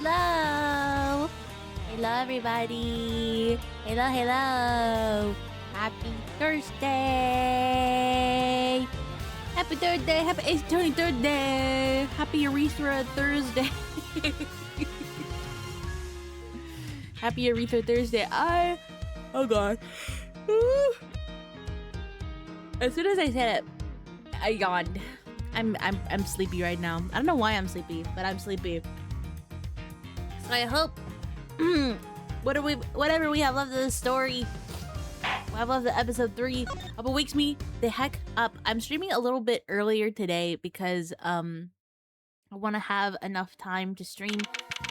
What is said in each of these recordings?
Hello! Hello, everybody! Hello, hello! Happy Thursday! Happy Thursday! Happy Ace Tony Thursday! Happy Urethra Thursday! Happy Urethra Thursday! Oh god. As soon as I said it, I yawned. I'm sleepy right now. I don't know why I'm sleepy, but I'm sleepy. So I hope whatever we have left of the story, I have left the episode 3, hope it wakes me the heck up. I'm streaming a little bit earlier today because I want to have enough time to stream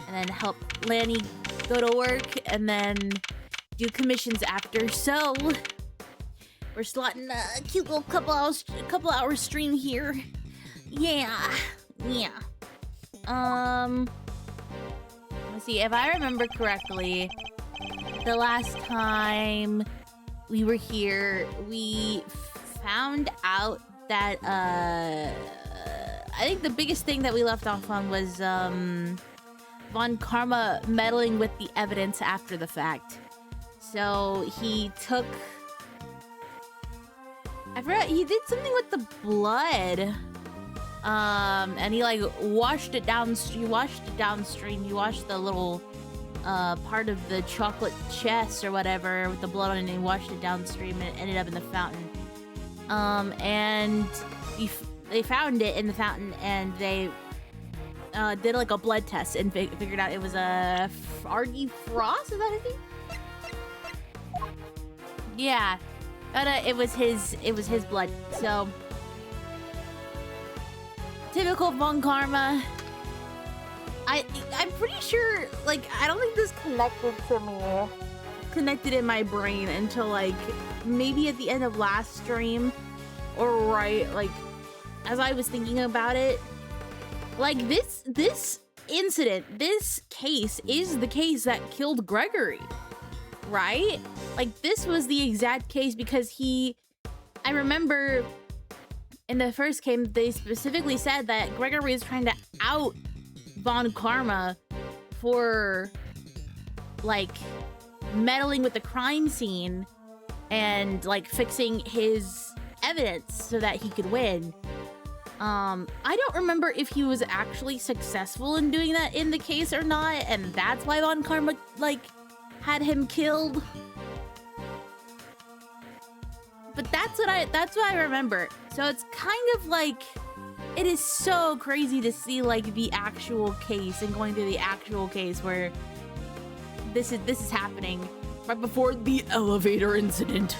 and then help Lanny go to work and then do commissions after. So we're slotting a cute little couple hours stream here. Yeah. Let's see, if I remember correctly, the last time we were here, we found out that I think the biggest thing that we left off on was Von Karma meddling with the evidence after the fact. So he took, I forgot, he did something with the blood. And he like washed it downstream. He washed the little part of the chocolate chest or whatever with the blood on it, and he washed it downstream, and it ended up in the fountain. And they found it in the fountain, and they did like a blood test and figured out it was a R.D. Frost. Is that his name? Yeah, but it was his blood. So typical Von Karma. I'm pretty sure, like, I don't think this connected in my brain until like maybe at the end of last stream, or right like as I was thinking about it. Like this incident, this case is the case that killed Gregory, right? Like this was the exact case because I remember in the first game, they specifically said that Gregory is trying to out Von Karma for, like, meddling with the crime scene and, like, fixing his evidence so that he could win. I don't remember if he was actually successful in doing that in the case or not, and that's why Von Karma, like, had him killed. But that's what I remember. So it's kind of like, it is so crazy to see like the actual case and going through the actual case where this is happening right before the elevator incident.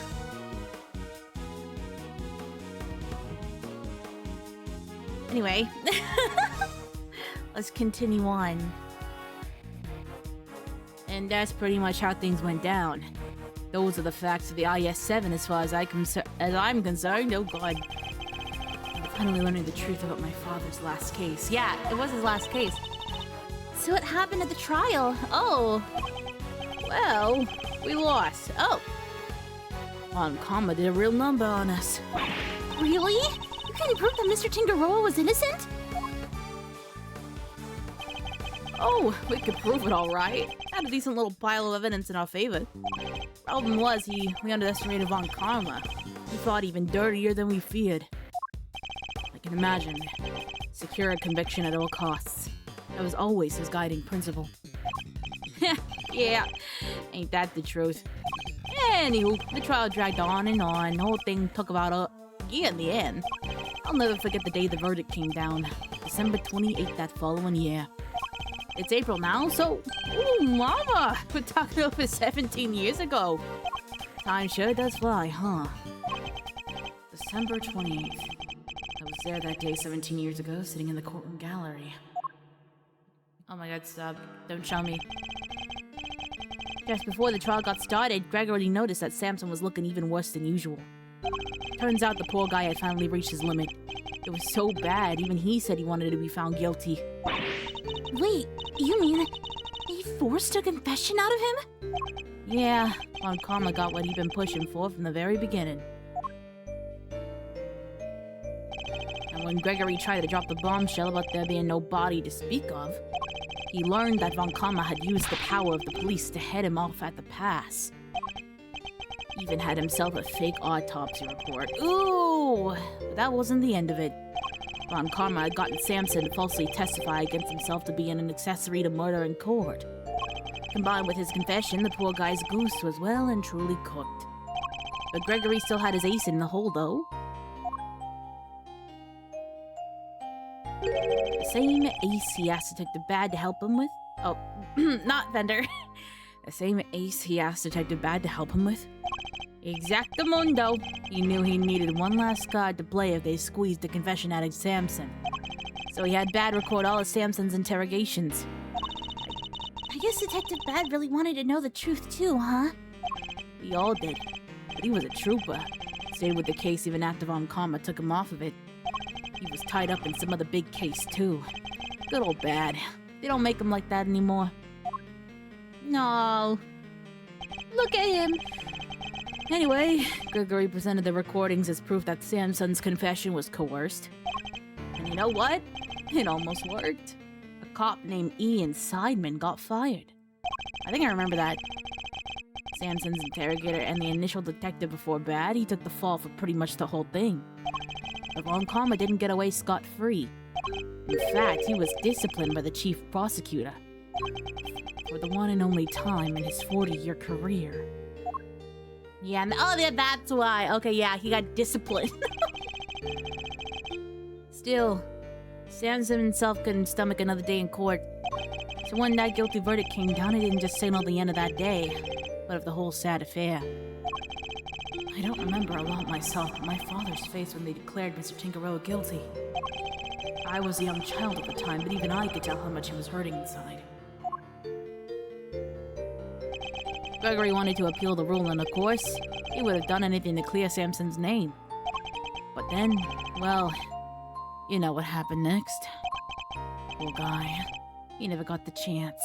Anyway, let's continue on. And that's pretty much how things went down. Those are the facts of the IS-7 as far as I'm concerned. Oh god. I'm finally learning the truth about my father's last case. Yeah, it was his last case. So what happened at the trial? Oh. Well, we lost. Oh. Von Karma did a real number on us. Really? You couldn't prove that Mr. Tingaroa was innocent? Oh, we could prove it all right. Had a decent little pile of evidence in our favor. Problem was, we underestimated Von Karma. He fought even dirtier than we feared. I can imagine. Secure a conviction at all costs. That was always his guiding principle. Yeah, ain't that the truth? Anywho, the trial dragged on and on. The whole thing took about a year in the end. I'll never forget the day the verdict came down. December 28th that following year. It's April now, so... Ooh, mama! We're talking over 17 years ago. Time sure does fly, huh? December 28th. I was there that day 17 years ago, sitting in the courtroom gallery. Oh my god, stop. Don't show me. Just before the trial got started, Greg already noticed that Samson was looking even worse than usual. Turns out the poor guy had finally reached his limit. It was so bad, even he said he wanted to be found guilty. Wait, you mean they forced a confession out of him? Yeah, Von Karma got what he'd been pushing for from the very beginning. And when Gregory tried to drop the bombshell about there being no body to speak of, He learned that Von Karma had used the power of the police to head him off at the pass. Even had himself a fake autopsy report. Ooh! But that wasn't the end of it. Von Karma had gotten Samson to falsely testify against himself to be an accessory to murder in court. Combined with his confession, the poor guy's goose was well and truly cooked. But Gregory still had his ace in the hole, though. The same ace he asked Detective Bad to help him with? Oh, not Vendor. The same ace he asked Detective Bad to help him with? Exactamundo. He knew he needed one last card to play if they squeezed the confession out of Samson. So he had Bad record all of Samson's interrogations. I guess Detective Bad really wanted to know the truth too, huh? We all did. But he was a trooper. Stayed with the case even after Von Karma took him off of it. He was tied up in some other big case too. Good old Bad. They don't make him like that anymore. No. Look at him. Anyway, Gregory presented the recordings as proof that Samson's confession was coerced. And you know what? It almost worked. A cop named Ian Seidman got fired. I think I remember that. Samson's interrogator and the initial detective before Bad, he took the fall for pretty much the whole thing. But Von Karma didn't get away scot-free. In fact, he was disciplined by the chief prosecutor. For the one and only time in his 40-year career. Yeah, that's why. Okay, yeah, he got disciplined. Still, Samson himself couldn't stomach another day in court. So when that guilty verdict came down, it didn't just signal the end of that day, but of the whole sad affair. I don't remember a lot myself, but my father's face when they declared Mr. Tinkeroa guilty. I was a young child at the time, but even I could tell how much he was hurting inside. Gregory wanted to appeal the ruling, of course. He would have done anything to clear Samson's name. But then, well, you know what happened next. Poor guy. He never got the chance.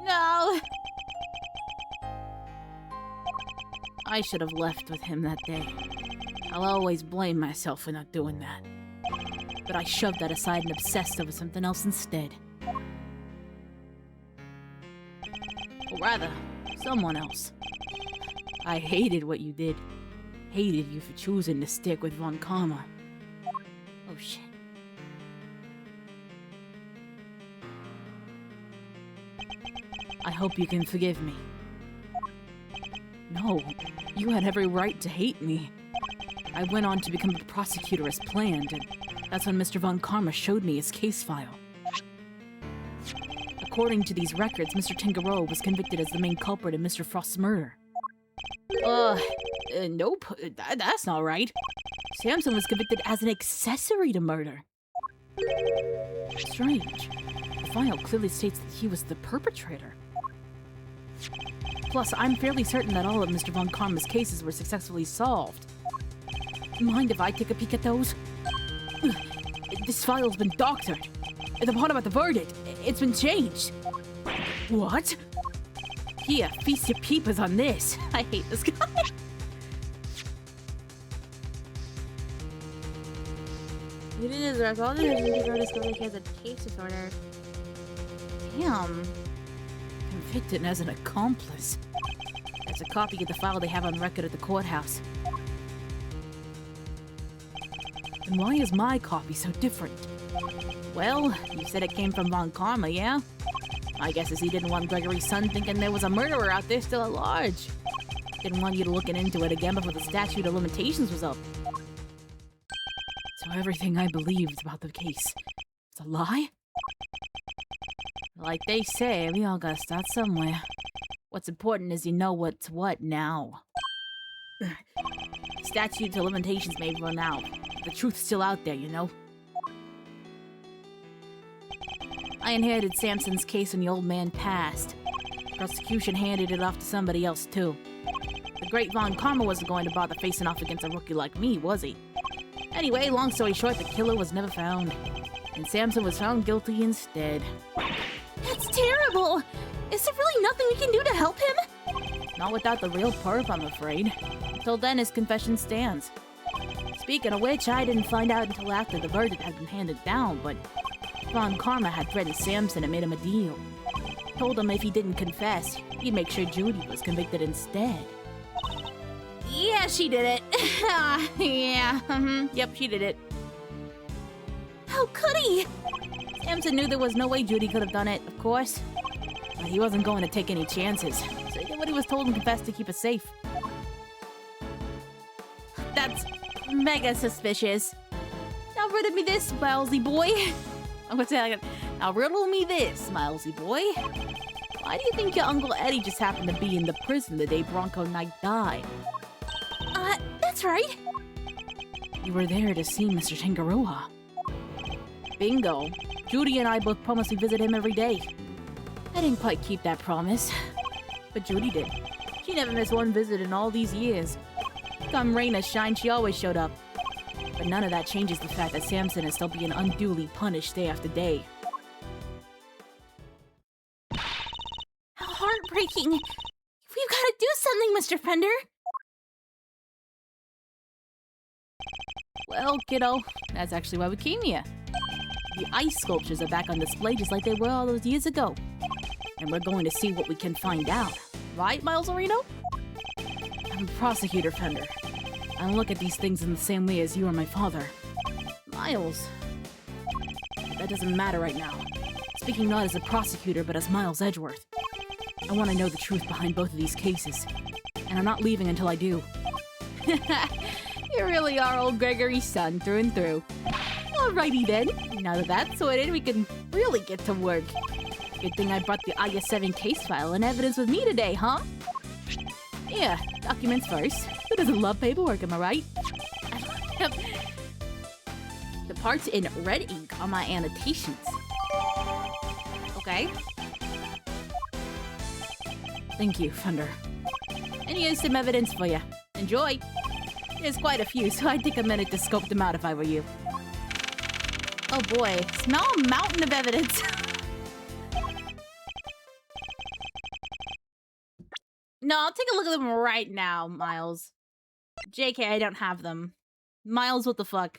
No! I should have left with him that day. I'll always blame myself for not doing that. But I shoved that aside and obsessed over something else instead. Or rather, someone else. I hated what you did. Hated you for choosing to stick with Von Karma. Oh shit. I hope you can forgive me. No, you had every right to hate me. I went on to become a prosecutor as planned, and that's when Mr. Von Karma showed me his case file. According to these records, Mr. Tinkeroa was convicted as the main culprit in Mr. Frost's murder. Nope, that's not right. Samson was convicted as an accessory to murder. Strange. The file clearly states that he was the perpetrator. Plus, I'm fairly certain that all of Mr. Von Karma's cases were successfully solved. Mind if I take a peek at those? This file's been doctored. The part about the verdict, it's been changed. What? Here, feast your peepers on this. I hate this guy. Even his result discovered he has a taste disorder. Damn. Convicted as an accomplice. That's a copy of the file they have on record at the courthouse. Then why is my copy so different? Well, you said it came from Von Karma, yeah? My guess is he didn't want Gregory's son thinking there was a murderer out there still at large. Didn't want you to look into it again before the statute of limitations was up. So everything I believed about the case is a lie? Like they say, we all gotta start somewhere. What's important is you know what's what now. Statute of limitations may run out. The truth's still out there, you know? I inherited Samson's case when the old man passed. Prosecution handed it off to somebody else, too. The great Von Karma wasn't going to bother facing off against a rookie like me, was he? Anyway, long story short, the killer was never found. And Samson was found guilty instead. That's terrible! Is there really nothing we can do to help him? Not without the real perp, I'm afraid. Until then, his confession stands. Speaking of which, I didn't find out until after the verdict had been handed down, but Von Karma had threatened Samson and made him a deal. Told him if he didn't confess, he'd make sure Judy was convicted instead. Yeah, she did it. Yep, she did it. How could he? Samson knew there was no way Judy could have done it, of course. But he wasn't going to take any chances, so he did what he was told and confessed to keep us safe. That's mega suspicious. Now riddle me this, Milesy boy. I'm gonna say like, now riddle me this, Milesy boy. Why do you think your Uncle Eddie just happened to be in the prison the day Bronco Knight died? That's right. You were there to see Mr. Tangaroa. Bingo. Judy and I both promised to visit him every day. I didn't quite keep that promise, but Judy did. She never missed one visit in all these years. Come rain or shine, she always showed up. But none of that changes the fact that Samson is still being unduly punished day after day. How heartbreaking. We've got to do something, Mr. Fender. Well, kiddo, that's actually why we came here. The ice sculptures are back on display just like they were all those years ago. And we're going to see what we can find out. Right, Miles Areno? I'm a prosecutor, Fender. I don't look at these things in the same way as you or my father. Miles. That doesn't matter right now. Speaking not as a prosecutor, but as Miles Edgeworth. I want to know the truth behind both of these cases. And I'm not leaving until I do. You really are old Gregory's son through and through. Alrighty then. Now that that's sorted, we can really get to work. Good thing I brought the IS-7 case file and evidence with me today, huh? Yeah, documents first. Who doesn't love paperwork, am I right? The parts in red ink are my annotations. Okay. Thank you, Thunder. And here's some evidence for you. Enjoy! There's quite a few, so I'd take a minute to scope them out if I were you. Oh boy, smell a mountain of evidence. No, I'll take a look at them right now, Miles. JK, I don't have them. Miles, what the fuck?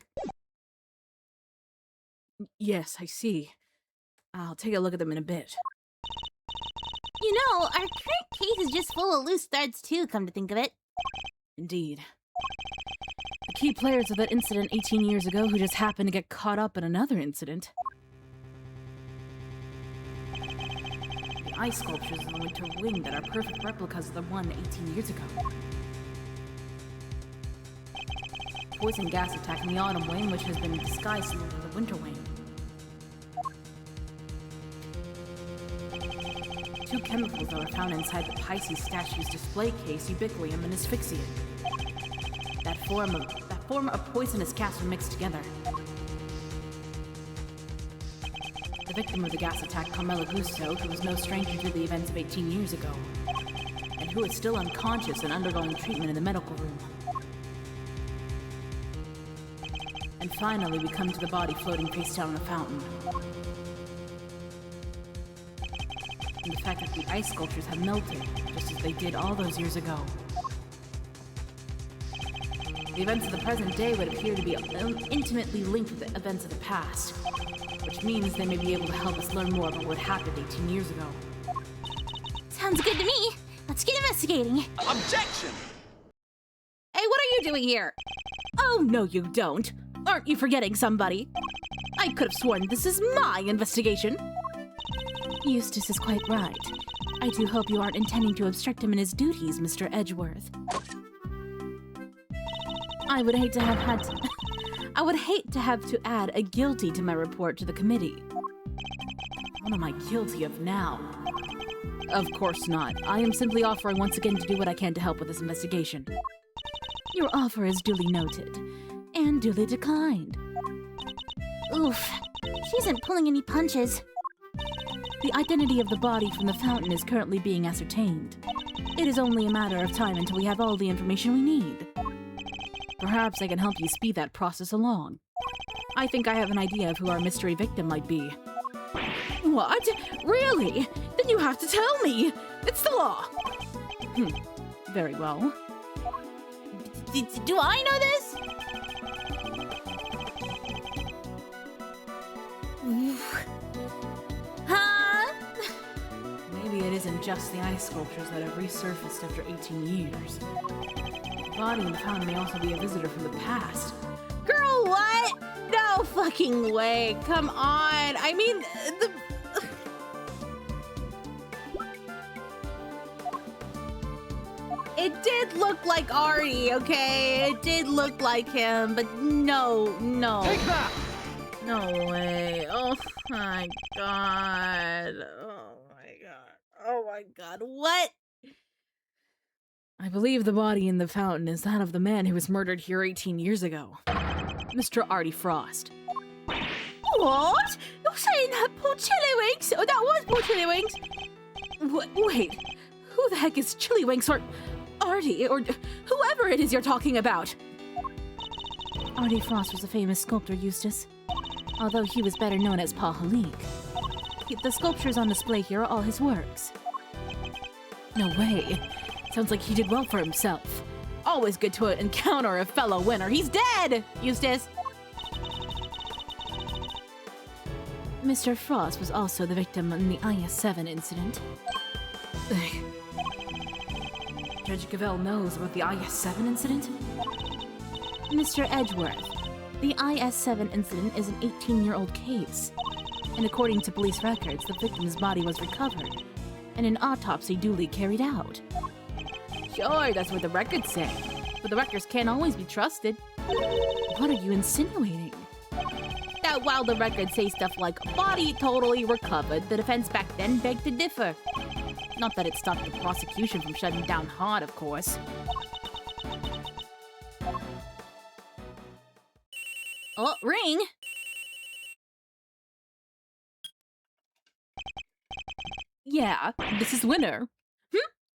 Yes, I see. I'll take a look at them in a bit. You know, our current case is just full of loose threads too, come to think of it. Indeed. The key players of that incident 18 years ago who just happened to get caught up in another incident. The ice sculptures in the winter wing that are perfect replicas of the one 18 years ago. Poison gas attack in the autumn wing, which has been disguised in the winter wing. Two chemicals that were found inside the Pisces statue's display case, ubiquitous and asphyxiant. That form of poisonous gas were mixed together. The victim of the gas attack, Carmela Gusto, who was no stranger to the events of 18 years ago, and who is still unconscious and undergoing treatment in the medical room. And finally, we come to the body floating face down in a fountain. And the fact that the ice sculptures have melted, just as they did all those years ago. The events of the present day would appear to be intimately linked with the events of the past, which means they may be able to help us learn more about what happened 18 years ago. Sounds good to me. Let's get investigating. Objection! Hey, what are you doing here? Oh, no you don't. Aren't you forgetting somebody? I could have sworn this is my investigation. Eustace is quite right. I do hope you aren't intending to obstruct him in his duties, Mr. Edgeworth. I would hate to have to add a guilty to my report to the committee. What am I guilty of now? Of course not. I am simply offering once again to do what I can to help with this investigation. Your offer is duly noted, and duly declined. Oof. She isn't pulling any punches. The identity of the body from the fountain is currently being ascertained. It is only a matter of time until we have all the information we need. Perhaps I can help you speed that process along. I think I have an idea of who our mystery victim might be. What? Really? Then you have to tell me! It's the law! Very well. Do I know this? Oof. just the ice sculptures that have resurfaced after 18 years. The body in the fountain may also be a visitor from the past. Girl, what? No fucking way. Come on. I mean, It did look like Artie, okay? It did look like him, but no. Take that! No way. Oh my god. Oh my god. Oh my god. What? I believe the body in the fountain is that of the man who was murdered here 18 years ago. Mr. Artie Frost. What? You're saying that poor Chillywinks? Oh, that was poor Chillywinks? Wait. Who the heck is Chillywinks or Artie or whoever it is you're talking about? Artie Frost was a famous sculptor, Eustace. Although he was better known as Paul Halik. The sculptures on display here are all his works. No way. Sounds like he did well for himself. Always good to encounter a fellow winner. He's dead, Eustace! Mr. Frost was also the victim in the IS-7 incident. Judge Gavelle knows about the IS-7 incident? Mr. Edgeworth, the IS-7 incident is an 18-year-old case. And according to police records, the victim's body was recovered, and an autopsy duly carried out. Sure, that's what the records say. But the records can't always be trusted. What are you insinuating? That while the records say stuff like, body totally recovered, the defense back then begged to differ. Not that it stopped the prosecution from shutting down hard, of course. Oh, ring! Yeah, this is Winner.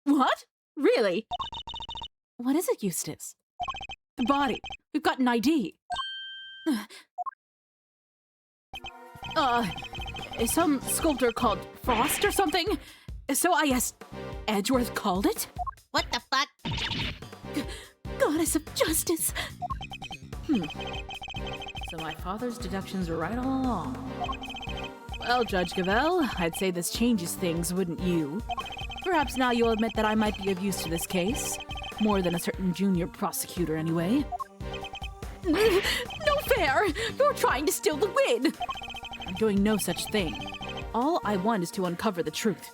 What? Really? What is it, Eustace? The body. We've got an ID. Some sculptor called Frost or something? So I guess Edgeworth called it? What the fuck? Goddess of justice! So my father's deductions were right all along. Well, Judge Gavelle, I'd say this changes things, wouldn't you? Perhaps now you'll admit that I might be of use to this case. More than a certain junior prosecutor, anyway. No fair! You're trying to steal the win! I'm doing no such thing. All I want is to uncover the truth.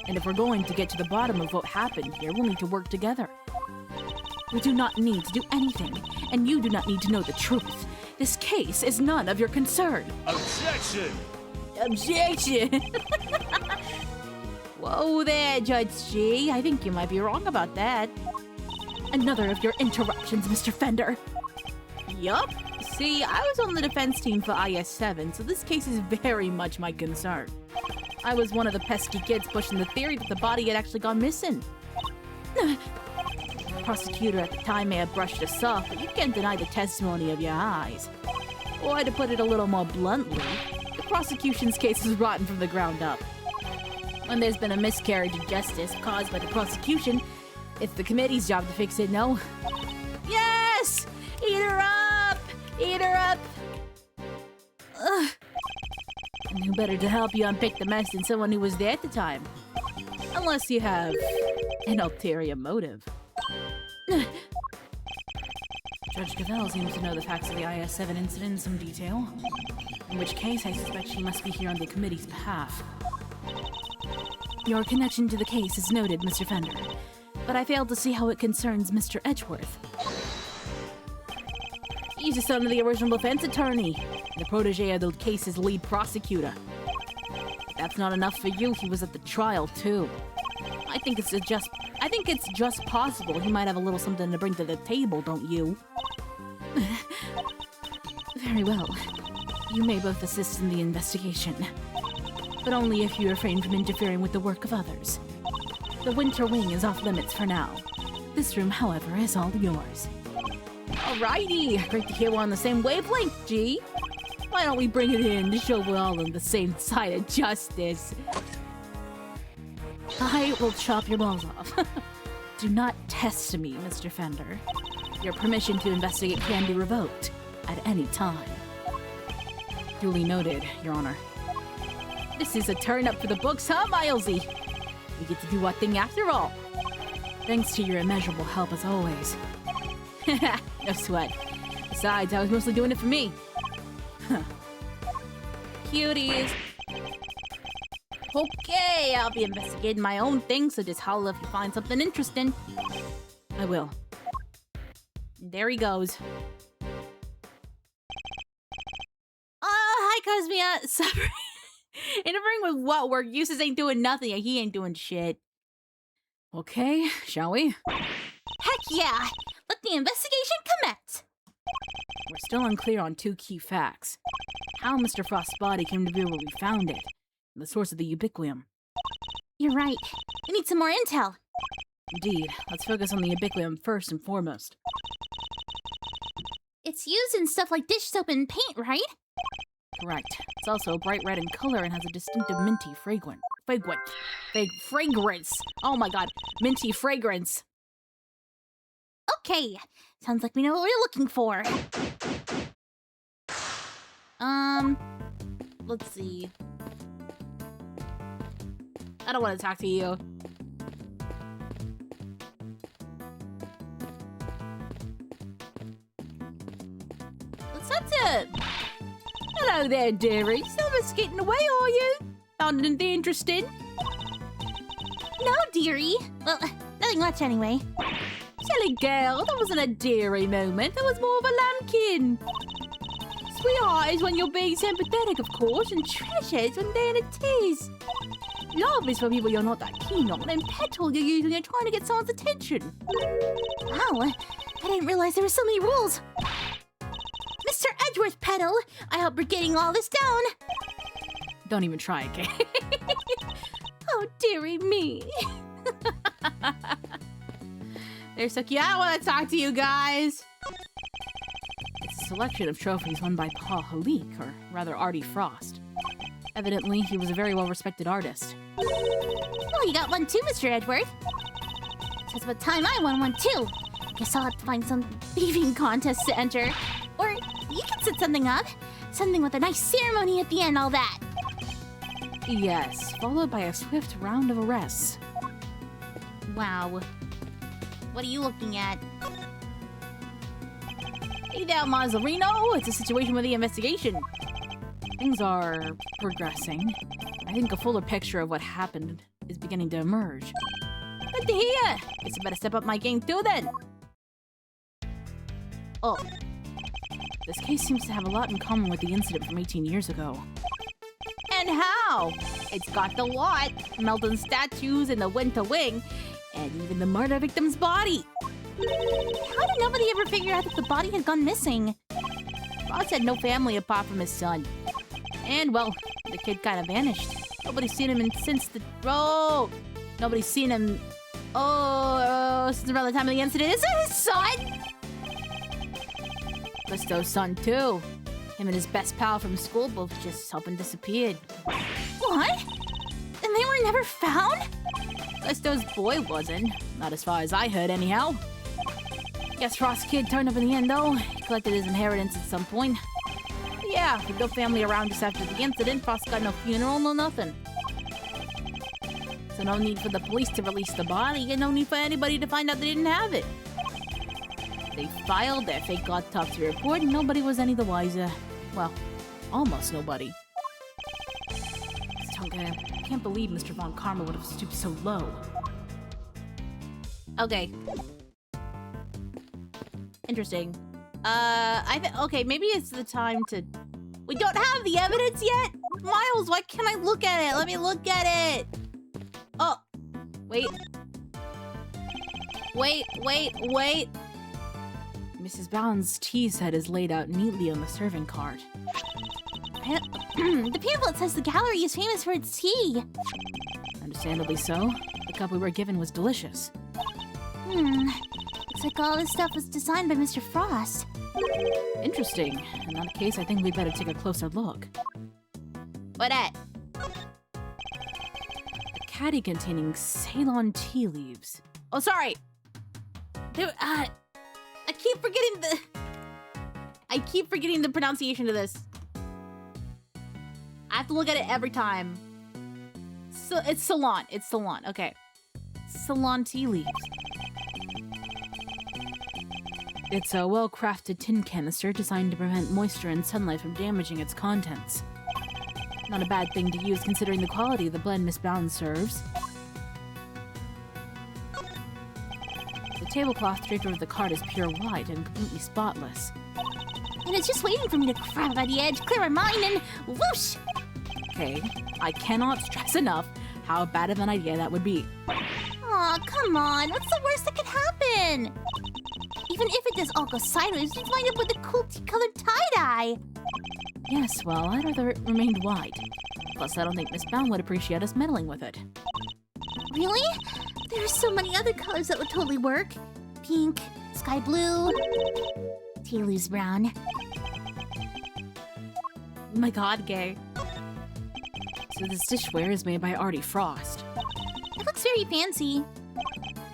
And if we're going to get to the bottom of what happened here, we'll need to work together. We do not need to do anything, and you do not need to know the truth. This case is none of your concern. Objection! Objection! Whoa there, Judge G. I think you might be wrong about that. Another of your interruptions, Mr. Fender. Yup. See, I was on the defense team for IS-7, so this case is very much my concern. I was one of the pesky kids pushing the theory that the body had actually gone missing. The prosecutor at the time may have brushed us off, but you can't deny the testimony of your eyes. Or to put it a little more bluntly, the prosecution's case is rotten from the ground up. When there's been a miscarriage of justice caused by the prosecution, it's the committee's job to fix it, no? Yes! Eat her up! Eat her up! Ugh. And who better to help you unpick the mess than someone who was there at the time? Unless you have an ulterior motive. Judge Gavelle seems to know the facts of the IS-7 incident in some detail. In which case, I suspect she must be here on the committee's behalf. Your connection to the case is noted, Mr. Fender, but I failed to see how it concerns Mr. Edgeworth. He's the son of the original defense attorney, the protege of the case's lead prosecutor. If that's not enough for you, he was at the trial too. I think it's just possible he might have a little something to bring to the table, don't you? Very well. You may both assist in the investigation, but only if you refrain from interfering with the work of others. The winter wing is off limits for now. This room, however, is all yours. Alrighty, great to hear we're on the same wavelength, G. Why don't we bring it in to show we're all on the same side of justice? I will chop your balls off. Do not test me, Mr. Fender. Your permission to investigate can be revoked at any time. Duly noted, Your Honor. This is a turn up for the books, huh, Milesy? We get to do our thing after all. Thanks to your immeasurable help as always. No sweat. Besides, I was mostly doing it for me. Cuties. Okay, I'll be investigating my own thing, so just holler if you find something interesting. I will. There he goes. Hi, Cosmia. Suffering. Interfering with what work? Uses ain't doing nothing, and he ain't doing shit. Okay, shall we? Heck yeah! Let the investigation commence! We're still unclear on two key facts. How Mr. Frost's body came to be where we found it, and the source of the ubiquium. You're right. We need some more intel. Indeed. Let's focus on the ubiquium first and foremost. It's used in stuff like dish soap and paint, right? Correct. It's also bright red in color and has a distinctive minty fragrance. Fragrance! Oh my god, minty fragrance! Okay, sounds like we know what we're looking for. Let's see. I don't want to talk to you. Let's talk to... Hello there, dearie. Still skating away, are you? Found anything interesting? No, dearie. Well, nothing much anyway. Silly girl, that wasn't a dearie moment. That was more of a lambkin. Sweetheart is when you're being sympathetic, of course, and treasure is when they're in a tease. Love is for people you're not that keen on, and petal you use when you're trying to get someone's attention. Wow, I didn't realize there were so many rules. Mr. Edgeworth Petal, I hope we're getting all this down. Don't even try, okay? Oh, dearie me. They're so cute. I don't want to talk to you guys. It's a selection of trophies won by Paul Halik, or rather Artie Frost. Evidently, he was a very well-respected artist. Well, you got one too, Mr. Edgeworth. It's about time I won one too. Guess I'll have to find some thieving contest to enter. Or you can set something up. Something with a nice ceremony at the end, all that. Yes, followed by a swift round of arrests. Wow. What are you looking at? Hey there, Mazzarino. It's a situation with the investigation. Things are progressing. I think a fuller picture of what happened is beginning to emerge. Good to hear. Guess I better step up my game too then. Oh. This case seems to have a lot in common with the incident from 18 years ago. And how? It's got the lot. Melton statues and the winter wing. And even the murder victim's body. How did nobody ever figure out that the body had gone missing? Ross had no family apart from his son. And, well, the kid kind of vanished. Nobody's seen him since the... Oh! Nobody's seen him... since around the time of the incident. Is that his son? Listo's son, too. Him and his best pal from school both just up and disappeared. What? And they were never found? Listo's boy wasn't. Not as far as I heard, anyhow. Guess Frost's kid turned up in the end, though. He collected his inheritance at some point. But yeah, with no family around just after the incident, Frost got no funeral, no nothing. So no need for the police to release the body, and no need for anybody to find out they didn't have it. They filed their fake autopsy report, and nobody was any the wiser. Well, almost nobody. Tonka, I can't believe Mr. Von Karma would have stooped so low. Okay. Interesting. Okay, maybe it's the time to... We don't have the evidence yet? Miles, why can't I look at it? Let me look at it. Oh. Wait. Wait. Mrs. Bound's tea set is laid out neatly on the serving cart. The pamphlet says the gallery is famous for its tea. Understandably so. The cup we were given was delicious. Looks like all this stuff was designed by Mr. Frost. Interesting. In that case, I think we better take a closer look. What at? A caddy containing Ceylon tea leaves. Oh, sorry. There, I keep forgetting the pronunciation of this. I have to look at it every time. So it's Salon. It's Salon. Okay. Salon tea leaves. It's a well-crafted tin canister designed to prevent moisture and sunlight from damaging its contents. Not a bad thing to use considering the quality of the blend Miss Bound serves. The tablecloth draped over the cart is pure white and completely spotless. And it's just waiting for me to grab by the edge, clear my mind, and whoosh! Okay, I cannot stress enough how bad of an idea that would be. Aw, come on. What's the worst that could happen? Even if it does all go sideways, you'd wind up with a cool tea-colored tie-dye. Yes, well, I'd rather it remained white. Plus, I don't think Miss Bound would appreciate us meddling with it. Really? There are so many other colors that would totally work. Pink, sky blue, tea leaves brown. My god, gay. So this dishware is made by Artie Frost. It looks very fancy.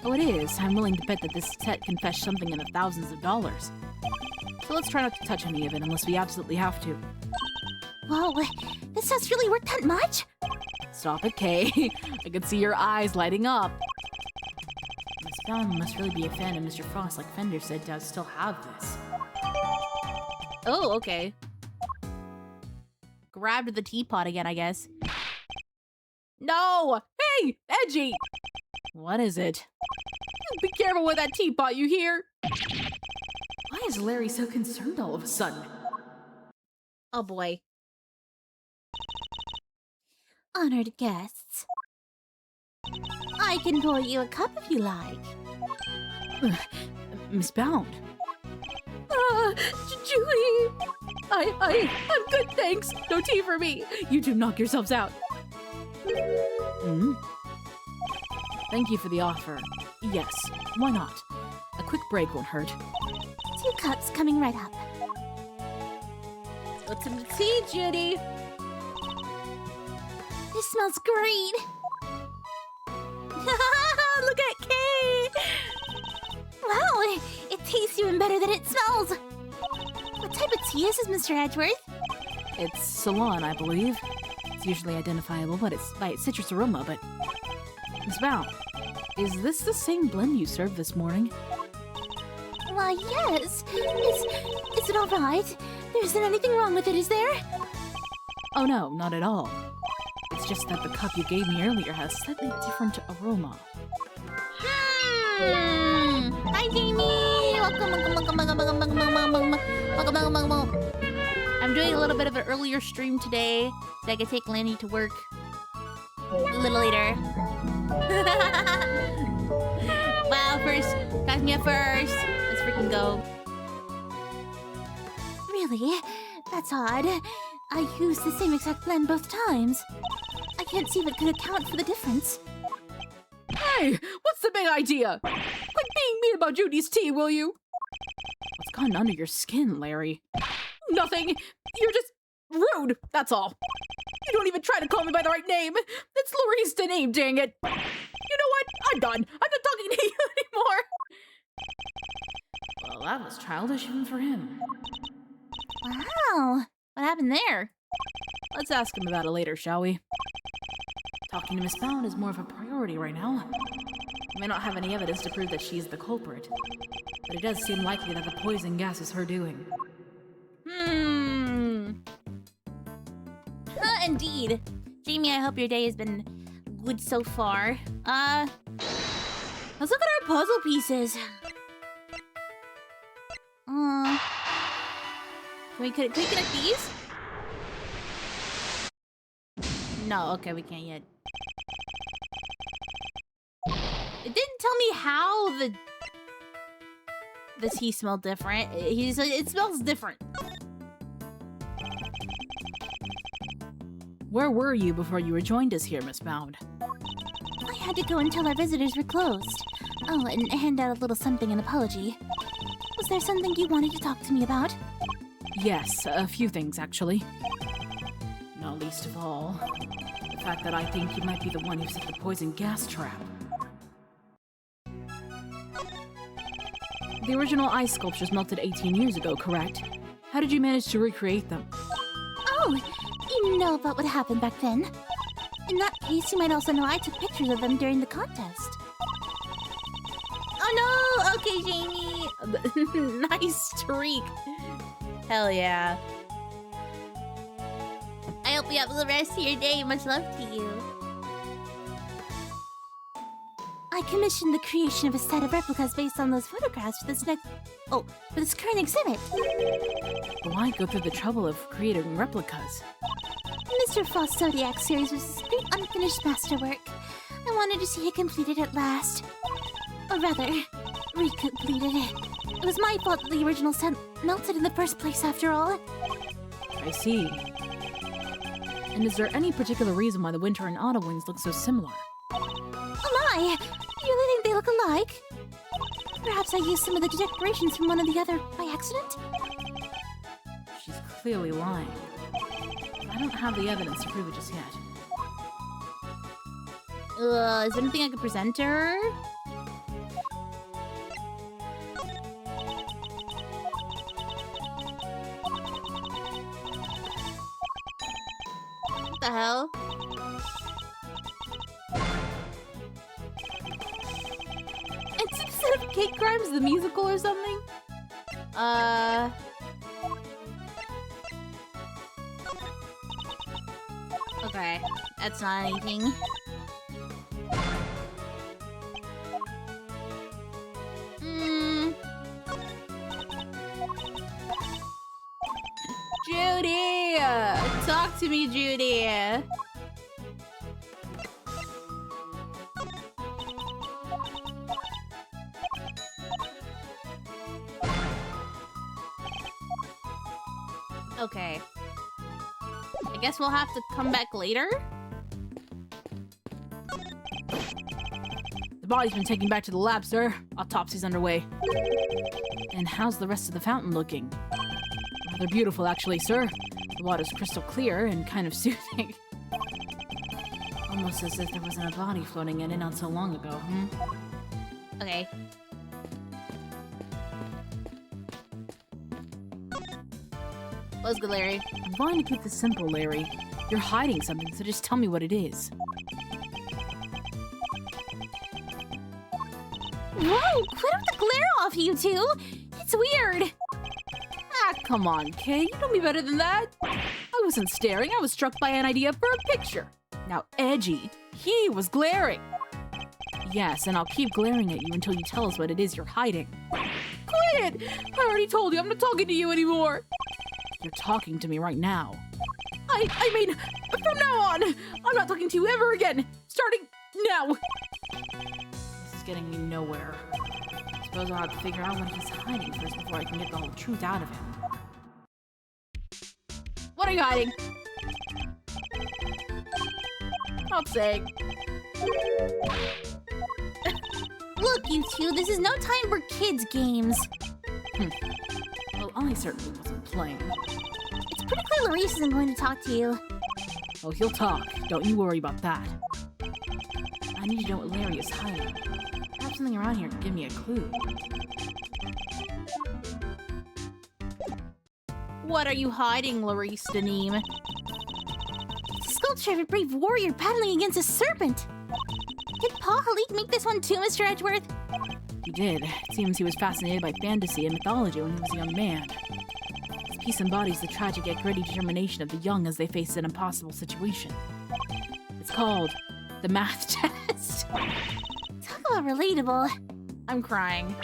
Oh, it is. I'm willing to bet that this set can fetch something in the thousands of dollars. So let's try not to touch any of it unless we absolutely have to. Whoa, this set's really worth that much? Stop it, Kay. I can see your eyes lighting up. Miss Bound must really be a fan of Mr. Frost, like Fender said, to still have this. Oh, okay. Grabbed the teapot again, I guess. No! Hey! Edgy! What is it? Be careful with that teapot, you hear? Why is Larry so concerned all of a sudden? Oh boy. Honored guests. I can pour you a cup if you like. Miss Bound. Julie! I'm good, thanks. No tea for me. You two knock yourselves out. Thank you for the offer. Yes, why not? A quick break won't hurt. 2 cups coming right up. What's in the tea, Judy? This smells great. Look at Kay! Wow, it tastes even better than it smells. What type of tea is this, Mr. Edgeworth? It's Salon, I believe. It's usually identifiable by its citrus aroma, but... Miss Bound, is this the same blend you served this morning? Why, yes. Is it all right? There isn't anything wrong with it, is there? Oh no, not at all. It's just that the cup you gave me earlier has a slightly different aroma. Hi, Jamie! Welcome. I'm doing a little bit of an earlier stream today, so I can take Lanny to work A little later. Wow, first, catch me up first. Let's freaking go. Really? That's odd. I used the same exact blend both times. I can't see what could account for the difference. Hey, what's the big idea? Quit being mean about Judy's tea, will you? What's gotten under your skin, Larry? Nothing. You're just rude, that's all. You don't even try to call me by the right name. It's Laurie's the name, dang it. You know what? I'm done. I'm not talking to you anymore. Well, that was childish even for him. Wow. What happened there? Let's ask him about it later, shall we? Talking to Miss Bound is more of a priority right now. We may not have any evidence to prove that she's the culprit, but it does seem likely that the poison gas is her doing. Indeed. Jamie, I hope your day has been good so far. Let's look at our puzzle pieces. Can we connect these? No, okay, we can't yet. It didn't tell me how the tea smelled different. He said it smells different. Where were you before you rejoined us here, Miss Bound? I had to go until our visitors were closed. Oh, and hand out a little something in apology. Was there something you wanted to talk to me about? Yes, a few things, actually. Not least of all, the fact that I think you might be the one who set the poison gas trap. The original ice sculptures melted 18 years ago, correct? How did you manage to recreate them? Oh, you know about what happened back then? In that case, you might also know I took pictures of them during the contest. Oh no! Okay, Jamie! Nice streak. Hell yeah. I hope you have the rest of your day. Much love to you. I commissioned the creation of a set of replicas based on those photographs for this current exhibit. Why go through the trouble of creating replicas? Mr. Frost's Zodiac series was his great unfinished masterwork. I wanted to see it completed at last. Or rather, recompleted. It was my fault that the original set melted in the first place, after all. I see. And is there any particular reason why the winter and autumn wings look so similar? Oh my! You really think they look alike? Perhaps I used some of the decorations from one or the other by accident? She's clearly lying. I don't have the evidence to prove it just yet. Is there anything I could present to her? What the hell? It's instead of Cake Crimes, the musical or something? Okay, that's not anything. Judy! Talk to me, Judy! Okay. I guess we'll have to come back later? The body's been taken back to the lab, sir. Autopsy's underway. And how's the rest of the fountain looking? Rather beautiful, actually, sir. The water's crystal clear and kind of soothing. Almost as if there wasn't a body floating in it not so long ago, Okay. What's good, Larry? I'm going to keep this simple, Larry. You're hiding something, so just tell me what it is. Whoa! Quit with the glare off, you two! It's weird! Ah, come on, kid. You know me better than that. I wasn't staring. I was struck by an idea for a picture. Now, Edgy, he was glaring. Yes, and I'll keep glaring at you until you tell us what it is you're hiding. Quit! I already told you I'm not talking to you anymore. You're talking to me right now. I mean, from now on, I'm not talking to you ever again. Starting now. This is getting me nowhere. Suppose I'll have to figure out what he's hiding first before I can get the whole truth out of him. What are you hiding? Not saying. Look, you two, this is no time for kids' games. Well, I certainly wasn't playing. It's pretty clear Larice isn't going to talk to you. Oh, he'll talk. Don't you worry about that. I need to know what Larry is hiding. Perhaps something around here could give me a clue. What are you hiding, Larice Denim? It's a sculpture of a brave warrior battling against a serpent. Did Paul Halik make this one too, Mr. Edgeworth? He did. It seems he was fascinated by fantasy and mythology when he was a young man. This piece embodies the tragic yet gritty determination of the young as they face an impossible situation. It's called the math test. Talk about relatable. I'm crying.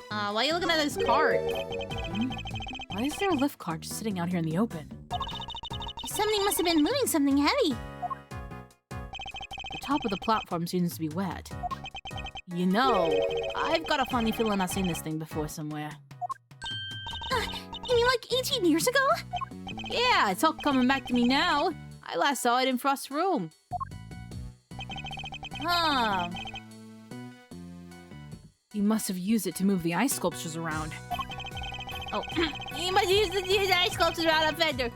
Why are you looking at this cart? Why is there a lift cart just sitting out here in the open? Somebody must have been moving something heavy. The top of the platform seems to be wet. You know, I've got a funny feeling I've seen this thing before somewhere. You mean like 18 years ago? Yeah, it's all coming back to me now. I last saw it in Frost's room. Huh. You must have used it to move the ice sculptures around. Oh, you must use the ice sculptures around a fender.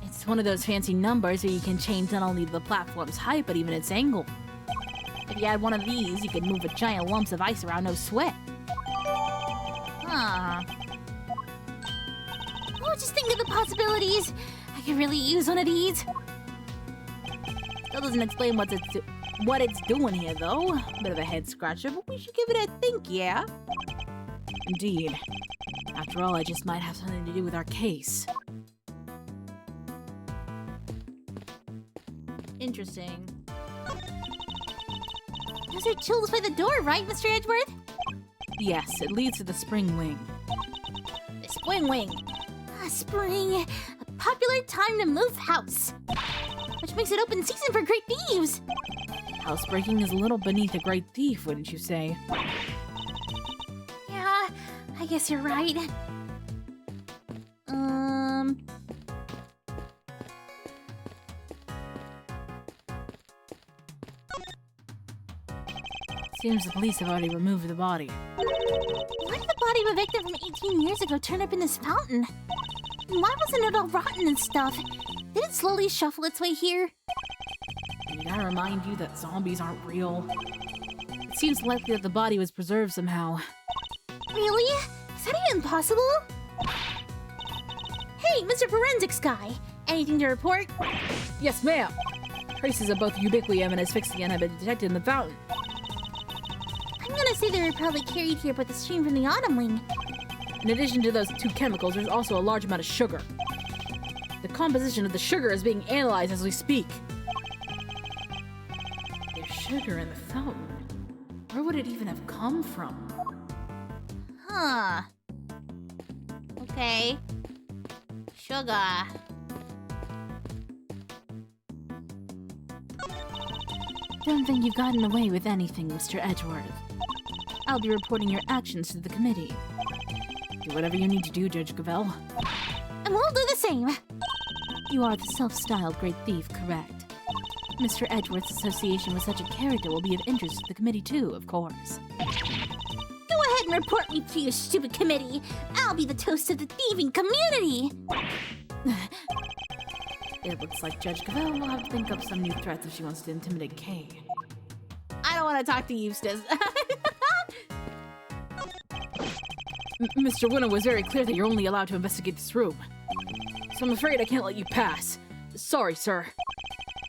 It's one of those fancy numbers where you can change not only the platform's height, but even its angle. If you had one of these, you could move a giant lumps of ice around no sweat. Huh. Oh, just think of the possibilities. I could really use one of these. Still doesn't explain what it's doing here, though. Bit of a head scratcher, but we should give it a think, yeah? Indeed. After all, I just might have something to do with our case. Interesting. Those are tools by the door, right, Mr. Edgeworth? Yes, it leads to the spring wing. The spring wing! Spring. A popular time to move house. Which makes it open season for great thieves. Housebreaking is a little beneath a great thief, wouldn't you say? Yeah, I guess you're right. Seems the police have already removed the body. Why did the body of a victim from 18 years ago turn up in this fountain? And why wasn't it all rotten and stuff? Did it slowly shuffle its way here? Did I remind you that zombies aren't real? It seems likely that the body was preserved somehow. Really? Is that even possible? Hey, Mr. Forensics guy! Anything to report? Yes, ma'am! Traces of both ubiquium and asphyxium have been detected in the fountain. I'm gonna say they were probably carried here by the stream from the autumn wing. In addition to those two chemicals, there's also a large amount of sugar. The composition of the sugar is being analyzed as we speak. There's sugar in the fountain. Where would it even have come from? Huh. Okay. Sugar. Don't think you've gotten away with anything, Mr. Edgeworth. I'll be reporting your actions to the committee. Do whatever you need to do, Judge Gravel. And we'll do the same. You are the self-styled great thief, correct? Mr. Edgeworth's association with such a character will be of interest to the committee too, of course. Go ahead and report me to your stupid committee. I'll be the toast of the thieving community. It looks like Judge Gravel will have to think up some new threats if she wants to intimidate Kay. I don't want to talk to Eustace. Mr. Winner was very clear that you're only allowed to investigate this room. So I'm afraid I can't let you pass. Sorry, sir.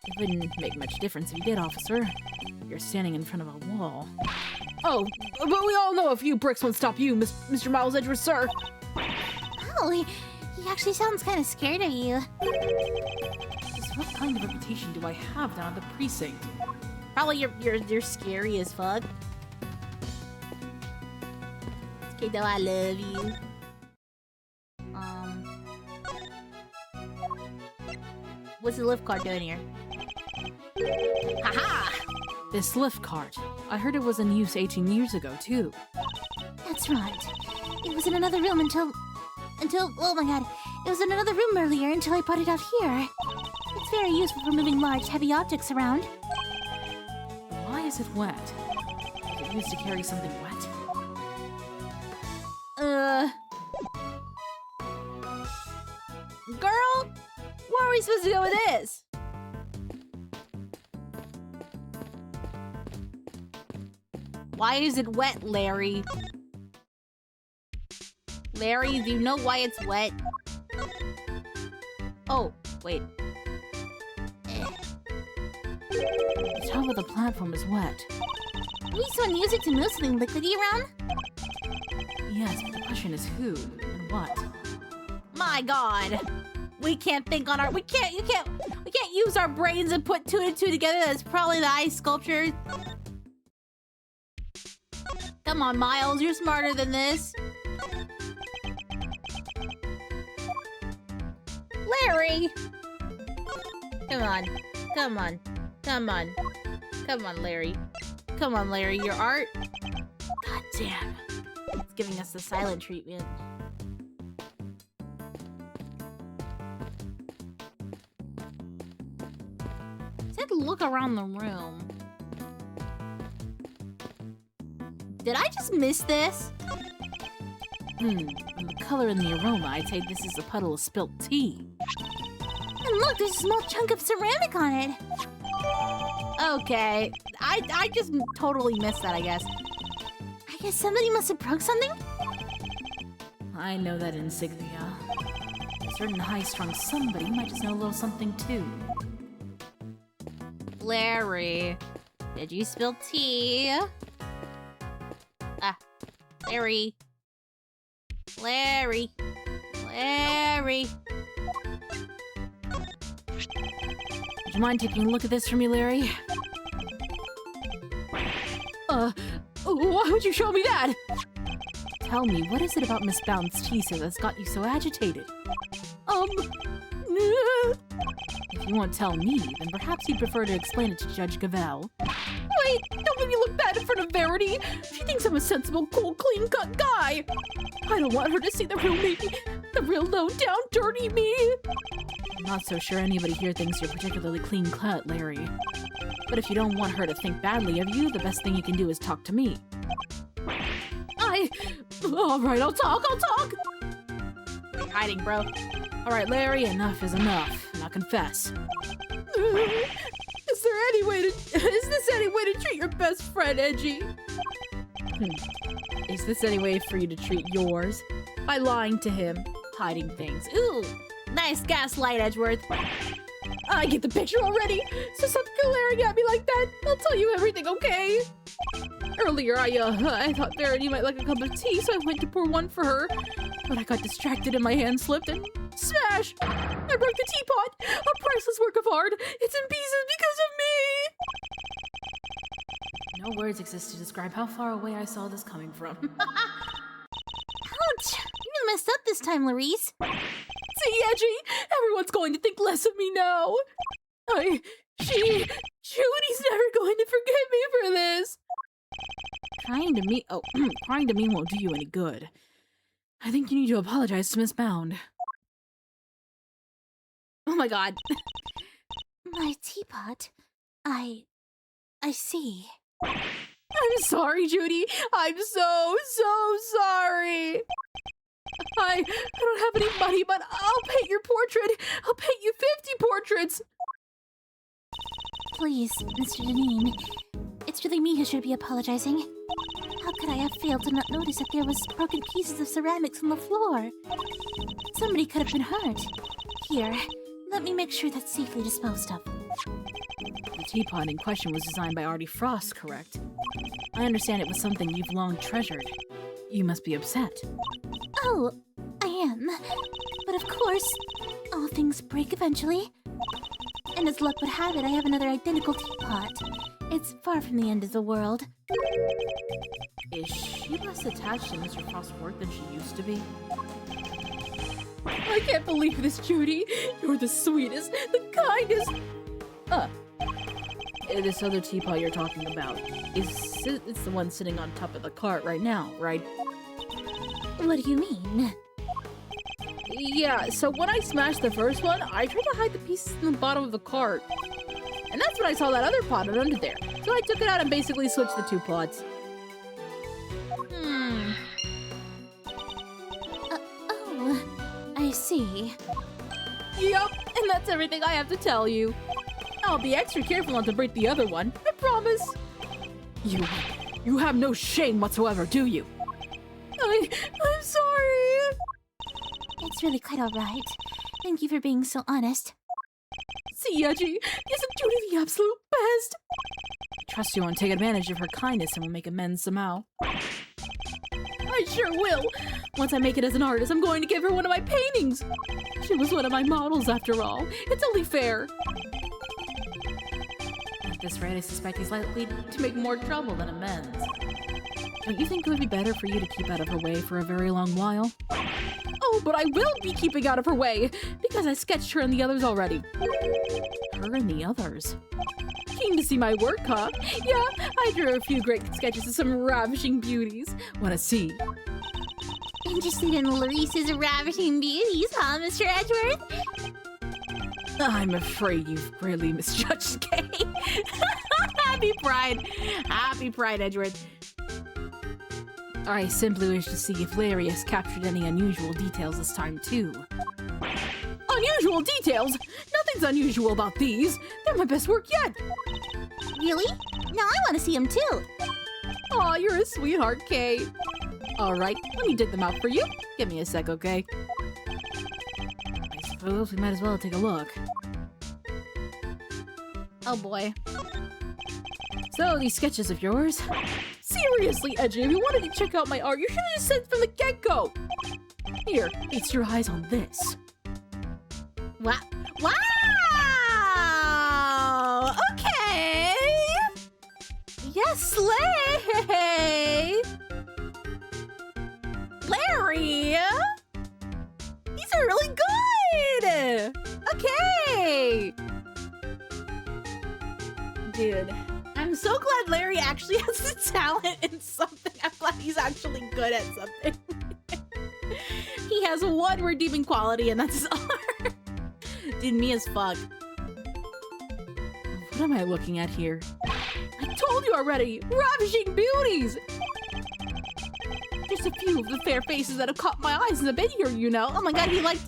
It wouldn't make much difference if you did, officer. You're standing in front of a wall. Oh, but we all know a few bricks won't stop you, Mr. Miles Edgeworth, sir. Oh, he actually sounds kind of scared of you. Just what kind of reputation do I have down at the precinct? Probably you're scary as fuck. Okay, though, I love you. What's the lift cart doing here? Haha! This lift cart. I heard it was in use 18 years ago, too. That's right. It was in another room until, oh my god. It was in another room earlier until I brought it out here. It's very useful for moving large, heavy objects around. Why is it wet? Is it used to carry something wet? Girl? Where are we supposed to go with this? Why is it wet, Larry? Larry, do you know why it's wet? Oh, wait. The top of the platform is wet. We someone use it to move something liquidy around? Yes, but the question is who and what? My god. We can't think on our we can't use our brains and put two and two together. That's probably the ice sculpture. Come on, Miles, you're smarter than this. Larry! Come on. Come on. Come on. Come on, Larry. Come on, Larry. Your art? God damn. It's giving us the silent treatment. Let's look around the room. Did I just miss this? From the color and the aroma, I'd say this is a puddle of spilt tea. And look, there's a small chunk of ceramic on it. Okay, I just totally missed that, I guess. I guess somebody must have broke something? I know that insignia. certain high-strung somebody might just know a little something too. Larry, did you spill tea? Larry. Larry. Larry. Would you mind taking a look at this for me, Larry? Why would you show me that? Tell me, what is it about Miss Bounce Tisa that's got you so agitated? If you won't tell me, then perhaps you'd prefer to explain it to Judge Gavelle. Wait, don't make me look bad in front of Verity. She thinks I'm a sensible, cool, clean-cut guy. I don't want her to see the real me, the real low-down, dirty me. I'm not so sure anybody here thinks you're particularly clean-cut, Larry. But if you don't want her to think badly of you, the best thing you can do is talk to me. Alright, I'll talk! What are you hiding, bro? Alright, Larry, enough is enough. Now confess. Is this any way to treat your best friend, Edgy? Is this any way for you to treat yours? By lying to him, hiding things. Ooh, nice gaslight, Edgeworth. I get the picture already, so stop glaring at me like that. I'll tell you everything, okay? Earlier, I thought Verity might like a cup of tea, so I went to pour one for her. But I got distracted and my hand slipped and smash! I broke the teapot! A priceless work of art! It's in pieces because of me! No words exist to describe how far away I saw this coming from. Ouch! You messed up this time, Larice. See, Edgy? Everyone's going to think less of me now. Judy's never going to forgive me for this. Crying to me won't do you any good. I think you need to apologize to Miss Bound. Oh my god. My teapot. I see. I'm sorry, Judy. I'm so sorry. I don't have any money, but I'll paint your portrait. I'll paint you 50 portraits. Please, Mr. Deneen. It's really me who should be apologizing. How could I have failed to not notice that there was broken pieces of ceramics on the floor? Somebody could have been hurt. Here, let me make sure that's safely disposed of. The teapot in question was designed by Artie Frost, correct? I understand it was something you've long treasured. You must be upset. Oh, I am. But of course, all things break eventually. And as luck would have it, I have another identical teapot. It's far from the end of the world. Is she less attached to Mr. Frost's work than she used to be? I can't believe this, Judy. You're the sweetest, the kindest. This other teapot you're talking about, it's the one sitting on top of the cart right now, right? What do you mean? Yeah, so when I smashed the first one, I tried to hide the pieces in the bottom of the cart. And that's when I saw that other pot under there. So I took it out and basically switched the two pots. Oh, I see. Yup, and that's everything I have to tell you. I'll be extra careful not to break the other one, I promise. You have no shame whatsoever, do you? I'm sorry. It's really quite alright. Thank you for being so honest. See, Edgy, isn't Judy the absolute best? I trust you won't take advantage of her kindness and will make amends somehow. I sure will. Once I make it as an artist, I'm going to give her one of my paintings. She was one of my models, after all. It's only fair. At this rate, I suspect he's likely to make more trouble than amends. Don't you think it would be better for you to keep out of her way for a very long while? Oh, but I will be keeping out of her way, because I sketched her and the others already. Her and the others? Keen to see my work, huh? Yeah, I drew a few great sketches of some ravishing beauties. Wanna see? Interested in Larice's ravishing beauties, huh, Mr. Edgeworth? I'm afraid you've greatly misjudged Kay. Happy Pride! Happy Pride, Edgeworth. I simply wish to see if Larry has captured any unusual details this time, too. Unusual details? Nothing's unusual about these. They're my best work yet. Really? Now I want to see them too. Aw, you're a sweetheart, Kay. Alright, let me dig them out for you. Give me a sec, okay? suppose we might as well take a look. Oh boy. So, these sketches of yours? Seriously, Edgy, if you wanted to check out my art, you should have just said from the get-go. Here, feast your eyes on this. Wow! Okay. Yes, slay. Larry, these are really good. Okay. Dude, I'm so glad Larry actually has the talent in something. I'm glad he's actually good at something. He has one redeeming quality, and that's his art. Dude, me as fuck. What am I looking at here? I told you already! Ravishing beauties! Just a few of the fair faces that have caught my eyes in the bed here, you know. Oh my god, he liked...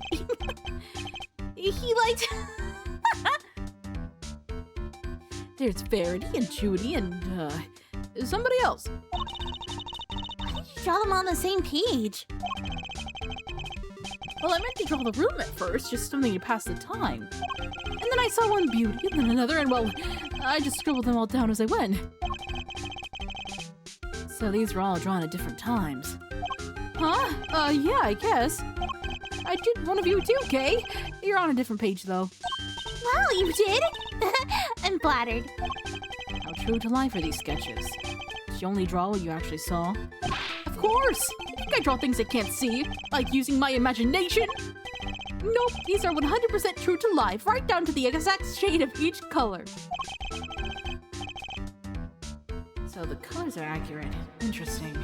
he liked... There's Verity and Judy and, somebody else. Why did you draw them on the same page? Well, I meant to draw the room at first, just something to pass the time. And then I saw one beauty and then another, and well, I just scribbled them all down as I went. So these were all drawn at different times. Huh? Yeah, I guess. I did one of you too, Kay. You're on a different page, though. Wow, you did? I'm flattered. How true to life are these sketches? Did you only draw what you actually saw? Of course! You think I draw things I can't see? Like using my imagination? Nope, these are 100% true to life, right down to the exact shade of each color. So the colors are accurate. Interesting.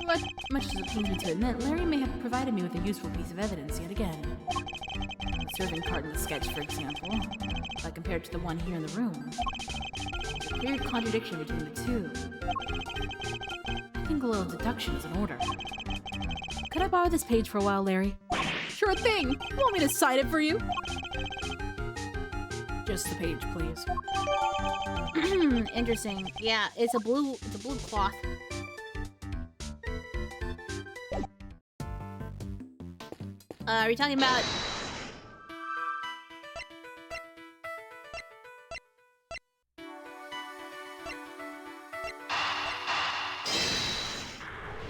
What? Much as it pains me to admit, Larry may have provided me with a useful piece of evidence yet again. The serving card in the sketch, for example, compared to the one here in the room. There's a clear contradiction between the two. I think a little deduction is in order. Could I borrow this page for a while, Larry? Sure thing! You want me to sign it for you? Just the page, please. Interesting. Yeah, it's a blue cloth. Are we talking about...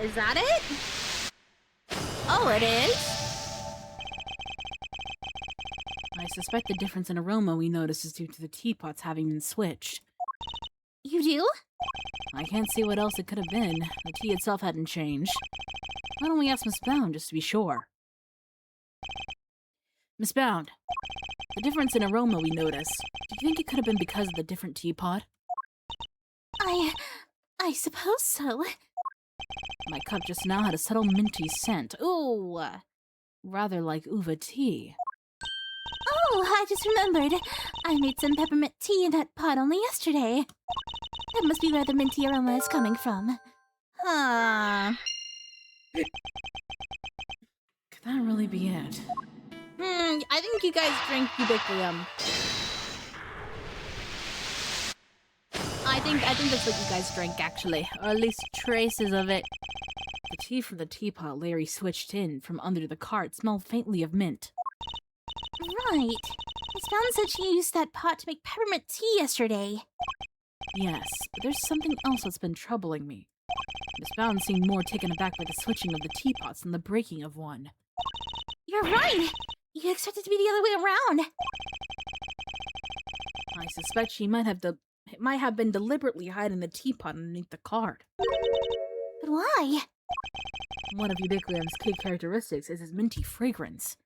Is that it? Oh, it is? I suspect the difference in aroma we notice is due to the teapots having been switched. You do? I can't see what else it could have been. The tea itself hadn't changed. Why don't we ask Miss Bound just to be sure? Miss Bound, the difference in aroma we notice, do you think it could have been because of the different teapot? I suppose so. My cup just now had a subtle minty scent. Ooh, rather like uva tea. Oh, I just remembered. I made some peppermint tea in that pot only yesterday. That must be where the minty aroma is coming from. Huh. Could that really be it? I think you guys drink Ubiquitium. I think that's what you guys drink, actually. Or at least traces of it. The tea from the teapot Larry switched in from under the cart smelled faintly of mint. Right. Miss Bound said she used that pot to make peppermint tea yesterday. Yes, but there's something else that's been troubling me. Miss Bound seemed more taken aback by the switching of the teapots than the breaking of one. You're right! You expect it to be the other way around. I suspect she might have been deliberately hiding the teapot underneath the cart. But why? One of Ubiquitium's key characteristics is its minty fragrance.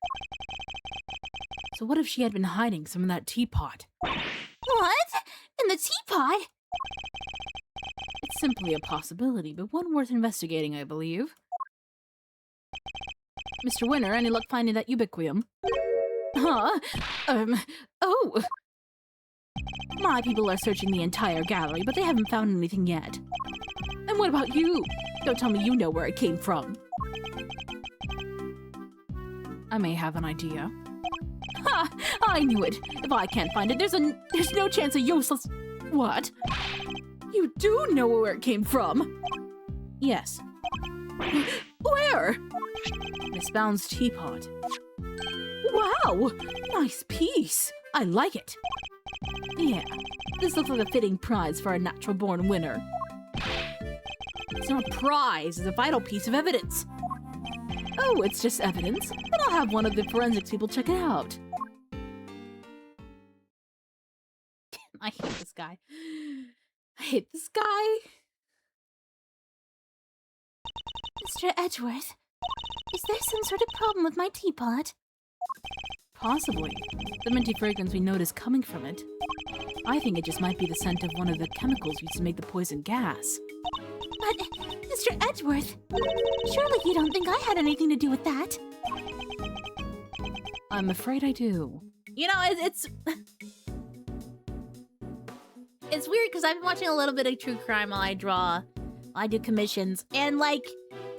So what if she had been hiding some of that teapot? What? In the teapot? It's simply a possibility, but one worth investigating, I believe. Mr. Winner, any luck finding that Ubiquitium? Huh? Oh! My people are searching the entire gallery, but they haven't found anything yet. And what about you? Don't tell me you know where it came from. I may have an idea. Ha! I knew it! If I can't find it, there's no chance a useless... What? You do know where it came from? Yes. Where? Miss Bound's teapot. Wow! Nice piece! I like it! Yeah, this looks like a fitting prize for a natural-born winner. It's not a prize, it's a vital piece of evidence. Oh, it's just evidence? Then I'll have one of the forensics people check it out. I hate this guy. I hate this guy. Mr. Edgeworth, is there some sort of problem with my teapot? Possibly. The minty fragrance we notice coming from it. I think it just might be the scent of one of the chemicals used to make the poison gas. But, Mr. Edgeworth, surely you don't think I had anything to do with that? I'm afraid I do. You know, it's weird because I've been watching a little bit of true crime while I draw. I do commissions, and like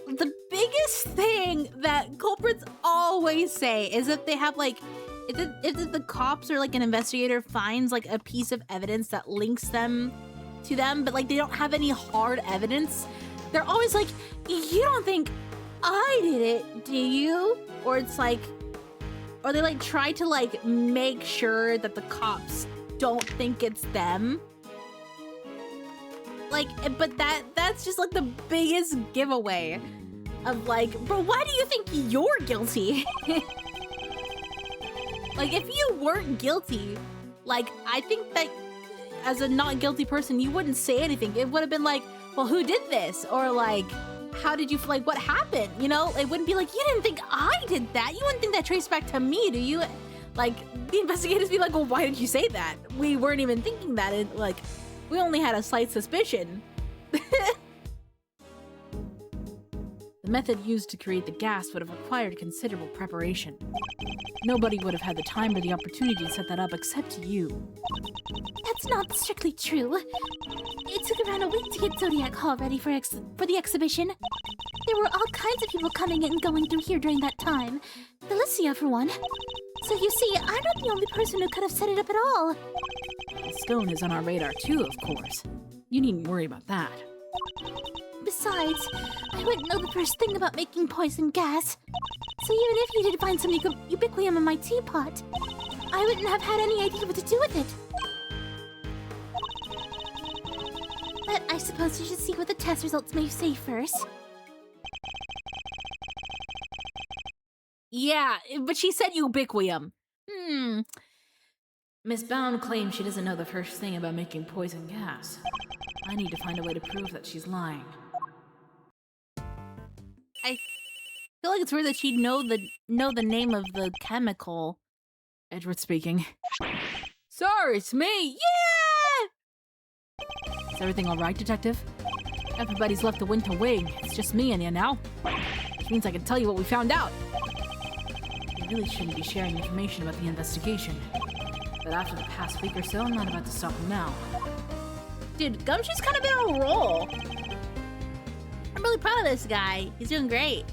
the biggest thing that culprits always say is if they have like if the cops or like an investigator finds like a piece of evidence that links them to them, but like they don't have any hard evidence, they're always like, you don't think I did it, do you? Or it's like, or they like try to like make sure that the cops don't think it's them. Like, but that's just like the biggest giveaway of like, bro, why do you think you're guilty? Like, if you weren't guilty, like, I think that as a not guilty person, you wouldn't say anything. It would have been like, well, who did this? Or like, how did you, like, what happened? You know, it wouldn't be like, you didn't think I did that. You wouldn't think that traced back to me, do you? Like, the investigators be like, well, why did you say that? We weren't even thinking that. And like, we only had a slight suspicion. The method used to create the gas would have required considerable preparation. Nobody would have had the time or the opportunity to set that up except you. That's not strictly true. It took around a week to get Zodiac Hall ready for the exhibition. There were all kinds of people coming and going through here during that time. Felicia, for one. So you see, I'm not the only person who could have set it up at all. The stone is on our radar too, of course. You needn't worry about that. Besides, I wouldn't know the first thing about making poison gas. So even if you did find some ubiquium in my teapot, I wouldn't have had any idea what to do with it. But I suppose you should see what the test results may say first. Yeah, but she said ubiquium. Miss Bound claims she doesn't know the first thing about making poison gas. I need to find a way to prove that she's lying. I feel like it's weird that she'd know the name of the chemical. Edward speaking. Sir, it's me! Yeah! Is everything alright, Detective? Everybody's left the winter wing. It's just me and you now. Which means I can tell you what we found out. You really shouldn't be sharing information about the investigation. But after the past week or so, I'm not about to stop now. Dude, Gumshoe's kind of been on a roll. I'm really proud of this guy. He's doing great.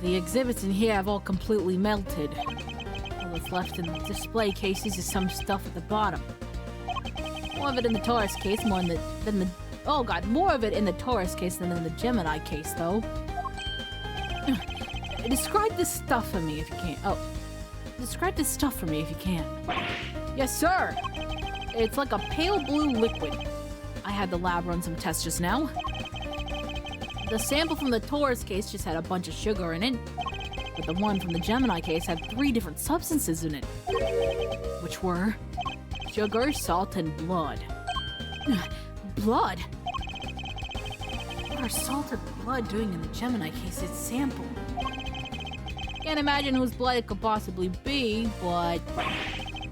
The exhibits in here have all completely melted. All that's left in the display cases is some stuff at the bottom. More of it in the Taurus case, more of it in the Taurus case than in the Gemini case, though. Describe this stuff for me if you can. Describe this stuff for me if you can. Yes, sir. It's like a pale blue liquid. I had the lab run some tests just now. The sample from the Taurus case just had a bunch of sugar in it, but the one from the Gemini case had 3 different substances in it, which were sugar, salt, and blood. Blood? What are salt and blood doing in the Gemini case's sample? Can't imagine whose blood it could possibly be, but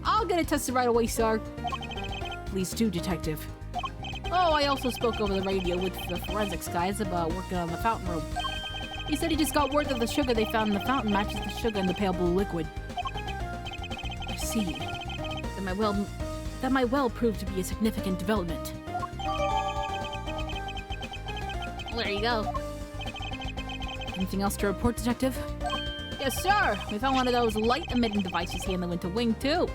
I'll get it tested right away, sir. Please do, Detective. Oh, I also spoke over the radio with the forensics guys about working on the fountain room. He said he just got word that the sugar they found in the fountain matches the sugar in the pale blue liquid. I see. That might well prove to be a significant development. Well, there you go. Anything else to report, Detective? Yes, sir. We found one of those light-emitting devices here in the winter wing, too.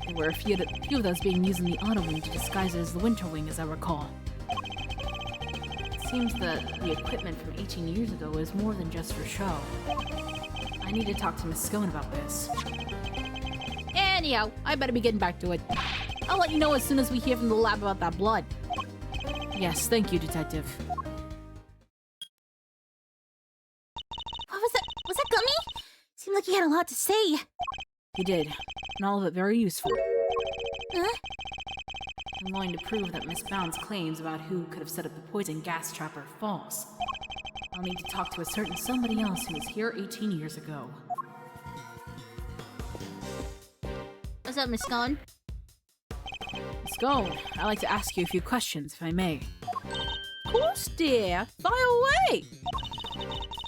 There were a few of those being used in the auto wing to disguise it as the winter wing, as I recall. It seems that the equipment from 18 years ago is more than just for show. I need to talk to Miss Scone about this. Anyhow, I better be getting back to it. I'll let you know as soon as we hear from the lab about that blood. Yes, thank you, Detective. What was that? Was that Gummy? Seemed like he had a lot to say. He did, and all of it very useful. Huh? I'm going to prove that Miss Bound's claims about who could have set up the poison gas trap are false. I'll need to talk to a certain somebody else who was here 18 years ago. What's up, Miss Scone? Miss Scone, I'd like to ask you a few questions, if I may. Of course, dear. Fire away!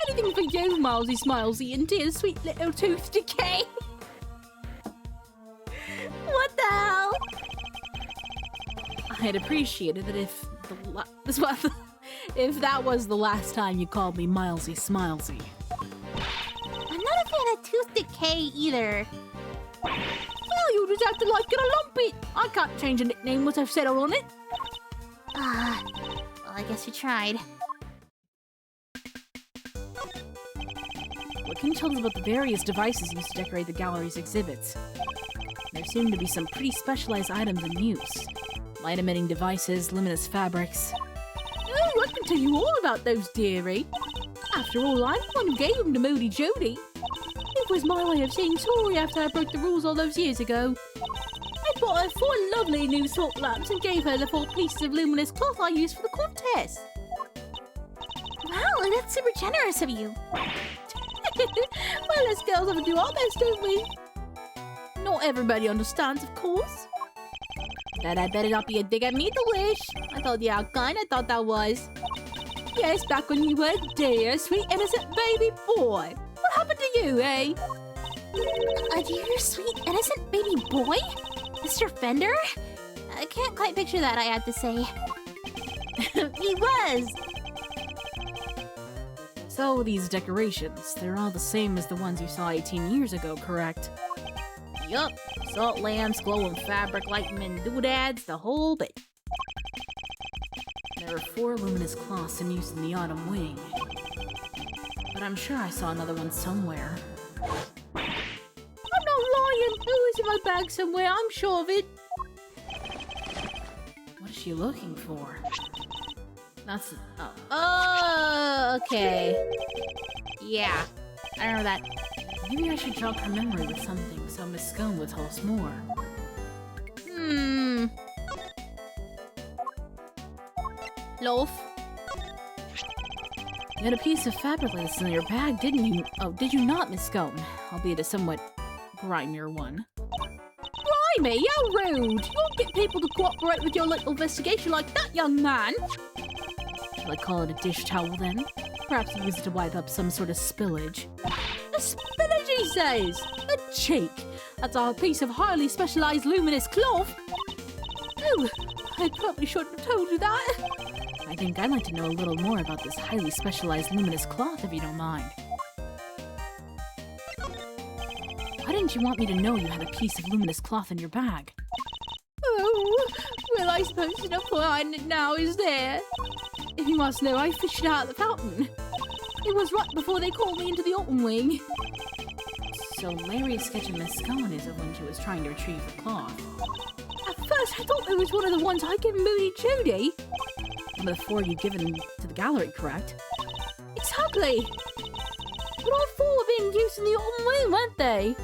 Anything for you, Milesy Smilesy, and dear sweet little tooth decay. What the hell? I'd appreciate it that if that was the last time you called me Milesy Smilesy. I'm not a fan of tooth decay either. Well, you just have to like it or lump it. I can't change a nickname once I've settled on it. Well, I guess you tried. What can you tell us about the various devices used to decorate the gallery's exhibits? There seem to be some pretty specialized items in use. Light-emitting devices, luminous fabrics. Oh, I can tell you all about those, dearie. After all, I'm the one who gave them to Moody Jody. It was my way of saying sorry after I broke the rules all those years ago. I bought her 4 lovely new salt lamps and gave her the 4 pieces of luminous cloth I used for the contest. Wow, that's super generous of you. Well, us girls have to do our best, don't we? Not everybody understands, of course. That I better not be a dig at me, the wish. I told you how kind I thought that was. Yes, back when you were a dear, sweet, innocent baby boy. What happened to you, eh? A dear, sweet, innocent baby boy? Mr. Fender? I can't quite picture that, I have to say. He was. So, these decorations, they're all the same as the ones you saw 18 years ago, correct? Yup. Salt lamps, glowing fabric, lightning doodads, the whole bit. There are 4 luminous cloths in use in the autumn wing. But I'm sure I saw another one somewhere. I'm not lying. Oh, it's in my bag somewhere. I'm sure of it. What is she looking for? That's... Oh, okay. Yeah, I remember that. Maybe I should jog her memory with something so Miss Scone will tell us more. Loaf. You had a piece of fabric like this in your bag, didn't you? Oh, did you not, Miss Scone? Albeit a somewhat grimier one. Grimy, how rude! You won't get people to cooperate with your little investigation like that, young man. Shall I call it a dish towel then? Perhaps use it to wipe up some sort of spillage. A spillage, he says! A cheek! That's a piece of highly specialized luminous cloth! Oh, I probably shouldn't have told you that. I think I'd like to know a little more about this highly specialized luminous cloth, if you don't mind. Why didn't you want me to know you had a piece of luminous cloth in your bag? Oh, well, I suppose enough for hiding it now, is there? If you must know, I fished it out of the fountain. It was right before they called me into the autumn wing. So Larry's sketching Miss Scone is of when she was trying to retrieve the cloth. At first, I thought it was one of the ones I'd given Moody Judy. One of the 4 you'd given to the gallery, correct? Exactly. But all 4 were being used in the autumn wing, weren't they?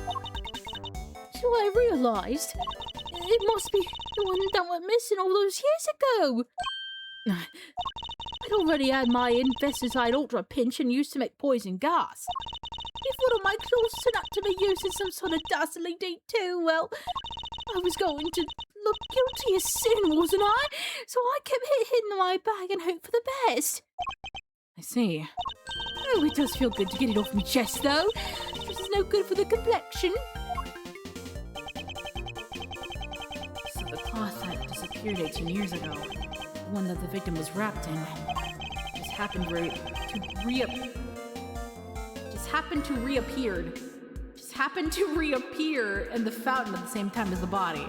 So I realised it must be the one that went missing all those years ago. I'd already had my investicide ultra pinch and used to make poison gas. If one of my clothes turned out to be used in some sort of dastardly deed too, well, I was going to look guilty as sin, wasn't I? So I kept it hidden in my bag and hoped for the best. I see. Oh, it does feel good to get it off my chest, though. This is no good for the complexion. So the cloth that disappeared 18 years ago, the one that the victim was wrapped in, just happened to reappear in the fountain at the same time as the body.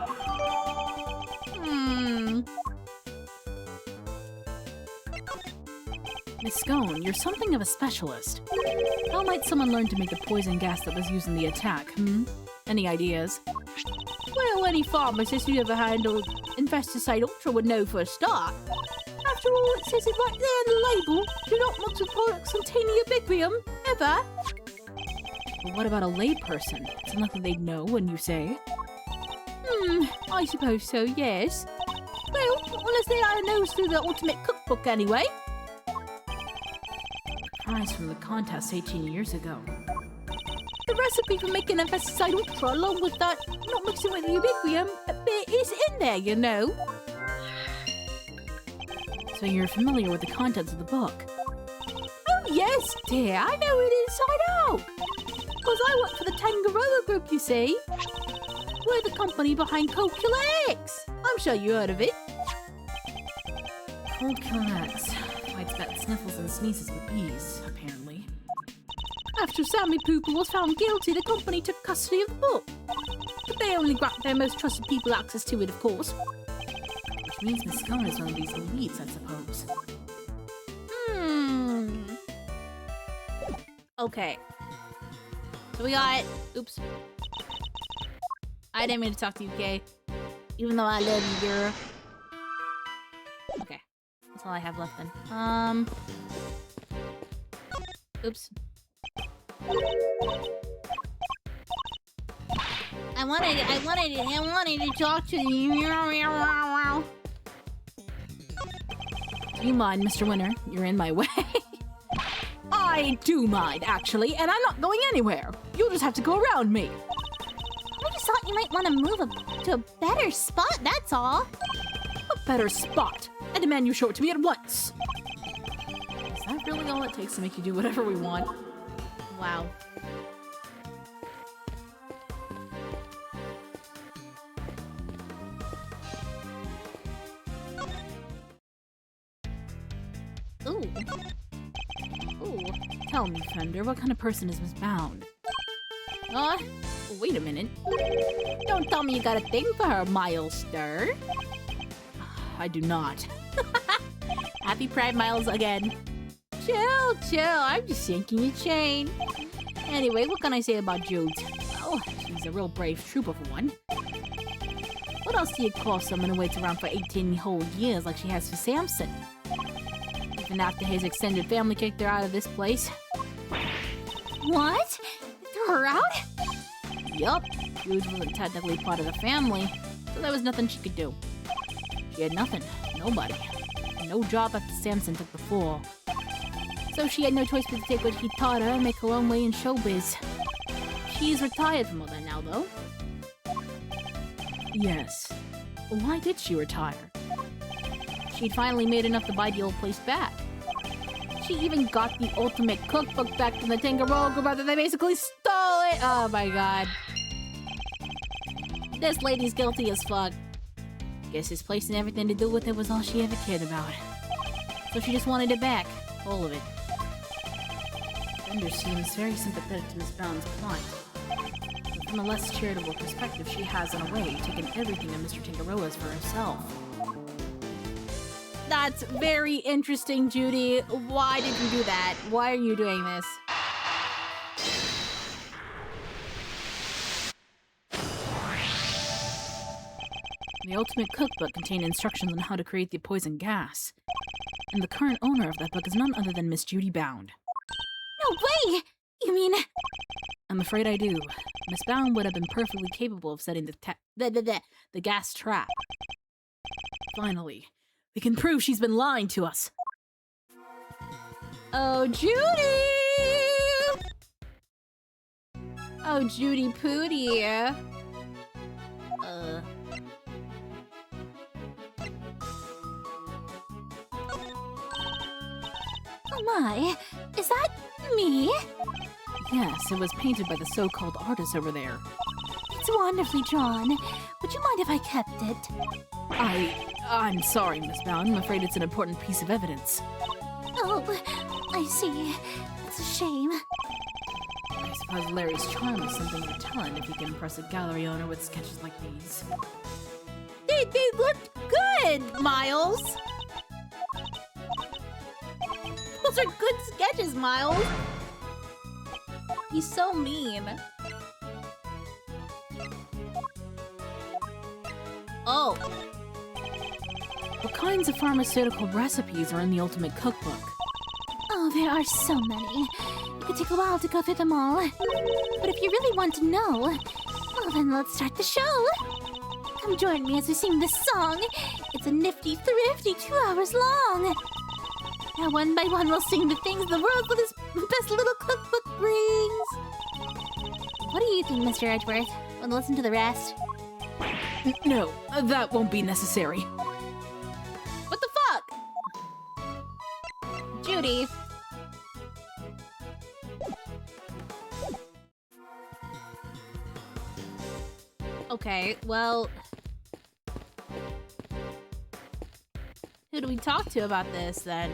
Miss Scone, you're something of a specialist. How might someone learn to make the poison gas that was used in the attack, Any ideas? Well, any pharmacist who ever handled Infesticide Ultra would know for a start. After all, it says it right there on the label. Do not mix with products containing ubiquium, ever. But what about a layperson? Something they'd know when you say? I suppose so, yes. Well, unless they had a nose through the ultimate cookbook anyway. Prize from the contest 18 years ago. The recipe for making Infesticide Ultra, along with that not mixing with the ubiquium, bit is in there, you know. So you're familiar with the contents of the book? Oh, yes, dear. I know it inside out. Because I work for the Tangaroa Group, you see. We're the company behind Cold Killer X. I'm sure you heard of it. Cold Killer X fights bat sniffles and sneezes with ease, apparently. After Sammy Pooper was found guilty, the company took custody of the book. But they only grant their most trusted people access to it, of course. Which means Miss Scone is one of these elites, I suppose. Okay. So we got... Oops. I didn't mean to talk to you, Kay. Even though I love you, girl. Okay. That's all I have left then. Oops. I wanted to talk to you. Do you mind, Mr. Winner? You're in my way. I do mind, actually, and I'm not going anywhere. You'll just have to go around me. I just thought you might want to move to a better spot, that's all. A better spot. I demand you show it to me at once. Is that really all it takes to make you do whatever we want? Wow. Ooh. Ooh. Tell me, Fender, what kind of person is Miss Bound? Wait a minute. Don't tell me you got a thing for her, Miles Stir. I do not. Happy Pride, Miles, again. Chill. I'm just yanking your chain. Anyway, what can I say about Jude? Well, she's a real brave trooper for one. What else do you call someone who waits around for 18 whole years like she has for Samson? Even after his extended family kicked her out of this place. What? Threw her out? Yup. Jude wasn't technically part of the family, so there was nothing she could do. She had nothing. Nobody. No job after Samson took the fall. So she had no choice but to take what he taught her and make her own way in showbiz. She's retired from all that now, though. Yes. Why did she retire? She'd finally made enough to buy the old place back. She even got the ultimate cookbook back from the Tangaroa Group after they basically stole it. Oh my god. This lady's guilty as fuck. Guess this place and everything to do with it was all she ever cared about. So she just wanted it back. All of it. Fender seems very sympathetic to Miss Bound's plight. But from a less charitable perspective, she has, in a way, taken everything that Mr. Tangaroa's for herself. That's very interesting, Judy. Why did you do that? Why are you doing this? The Ultimate Cookbook contained instructions on how to create the poison gas. And the current owner of that book is none other than Miss Judy Bound. No way! You mean... I'm afraid I do. Miss Bound would have been perfectly capable of setting the gas trap. Finally, we can prove she's been lying to us. Oh, Judy! Oh, Judy Pooty. Oh my, is that me? Yes, it was painted by the so-called artist over there. It's wonderfully drawn. Would you mind if I kept it? I'm sorry, Miss Bound. I'm afraid it's an important piece of evidence. Oh, I see. It's a shame. I suppose Larry's charm is something to talent if he can impress a gallery owner with sketches like these. They looked good, Miles. Those are good sketches, Miles. He's so mean. Oh. What kinds of pharmaceutical recipes are in the Ultimate Cookbook? Oh, there are so many. It could take a while to go through them all. But if you really want to know, well then let's start the show. Come join me as we sing this song. It's a nifty, thrifty 2 hours long. Now one by one we'll sing the things the world with his best little cookbook brings. What do you think, Mr. Edgeworth? Want to listen to the rest? No, that won't be necessary. What the fuck? Judy. Okay, well... Who do we talk to about this, then?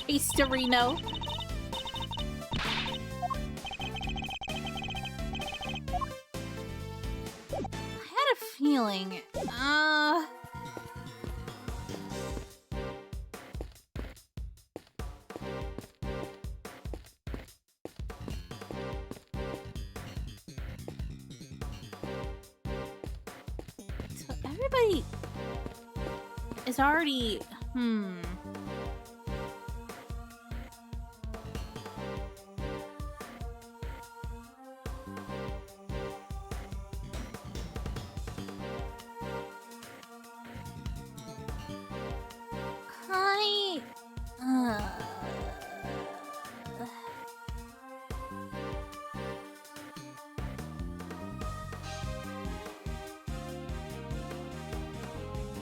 Hey, Starino. I had a feeling. So everybody is already.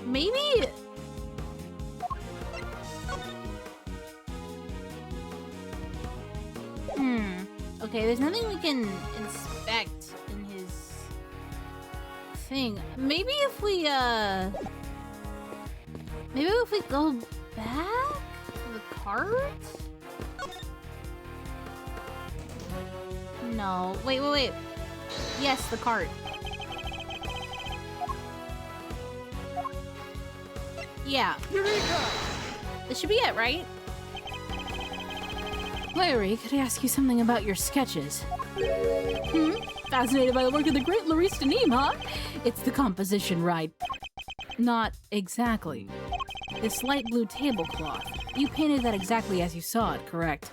Maybe. Okay, there's nothing we can inspect in his thing. Maybe if we go back to the cart? No. Wait. Yes, the cart. Yeah. Eureka! This should be it, right? Larry, could I ask you something about your sketches? Fascinated by the work of the great Laurice Denim, huh? It's the composition, right? Not exactly. This light blue tablecloth. You painted that exactly as you saw it, correct?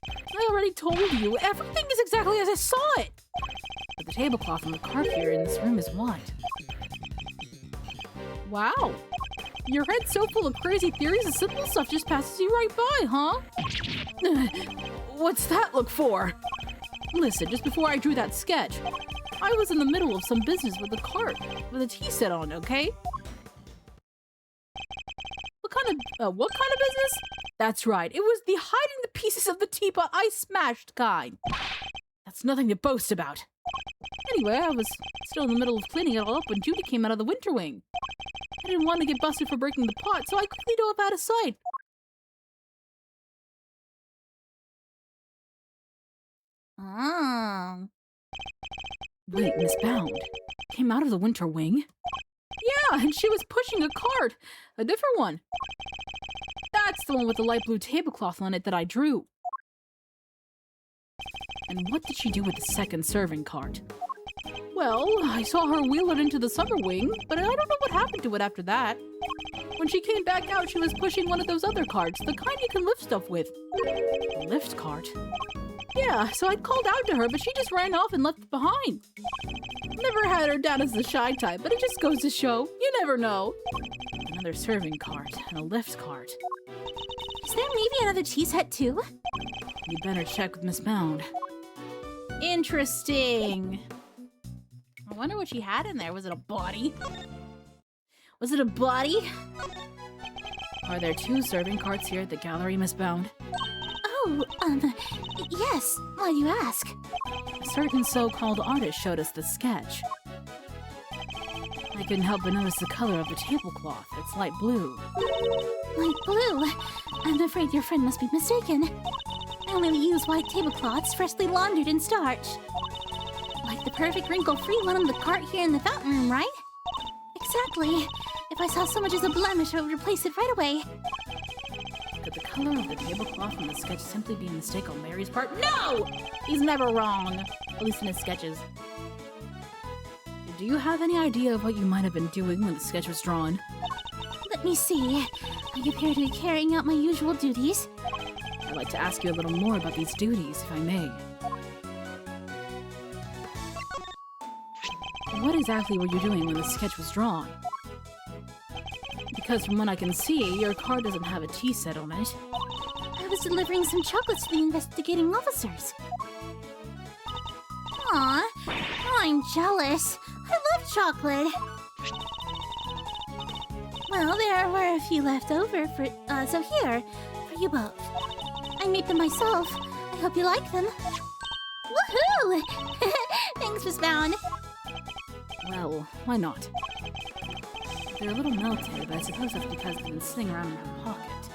I already told you, everything is exactly as I saw it! But the tablecloth on the carpet here in this room is white. Wow! Your head's so full of crazy theories, the simple stuff just passes you right by, huh? What's that look for? Listen, just before I drew that sketch, I was in the middle of some business with a cart with a tea set on, okay? What kind of business? That's right, it was the hiding the pieces of the teapot I smashed kind. That's nothing to boast about. Anyway, I was still in the middle of cleaning it all up when Judy came out of the winter wing. I didn't want to get busted for breaking the pot, so I quickly dove out of sight. Oh. Wait, Miss Bound came out of the winter wing? Yeah, and she was pushing a cart. A different one. That's the one with the light blue tablecloth on it that I drew. And what did she do with the second serving cart? Well, I saw her wheel it into the summer wing, but I don't know what happened to it after that. When she came back out, she was pushing one of those other carts, the kind you can lift stuff with. A lift cart? Yeah, so I called out to her, but she just ran off and left it behind. Never had her down as the shy type, but it just goes to show, you never know. Another serving cart and a lift cart. Is there maybe another tea set too? You better check with Miss Mound. Interesting. I wonder what she had in there. Was it a body? Was it a body? Are there 2 serving carts here at the gallery, Miss Bound? Oh, yes. Why do you ask? A certain so-called artist showed us the sketch. I couldn't help but notice the color of the tablecloth. It's light blue. Light blue? I'm afraid your friend must be mistaken. I only use white tablecloths freshly laundered and starched. Like the perfect wrinkle-free one on the cart here in the fountain room, right? Exactly. If I saw so much as a blemish, I would replace it right away. Could the color of the tablecloth in the sketch simply be a mistake on Larry's part? No! He's never wrong. At least in his sketches. Do you have any idea of what you might have been doing when the sketch was drawn? Let me see. I appear to be carrying out my usual duties. I'd like to ask you a little more about these duties, if I may. What exactly were you doing when the sketch was drawn? Because from what I can see, your card doesn't have a tea set on it. I was delivering some chocolates to the investigating officers. Aw, I'm jealous. I love chocolate. Well, there were a few left over so here, for you both. I made them myself. I hope you like them. Woohoo! Thanks, Miss Bound. Well, why not? They're a little melted, but I suppose that's because they've been sitting around in her pocket.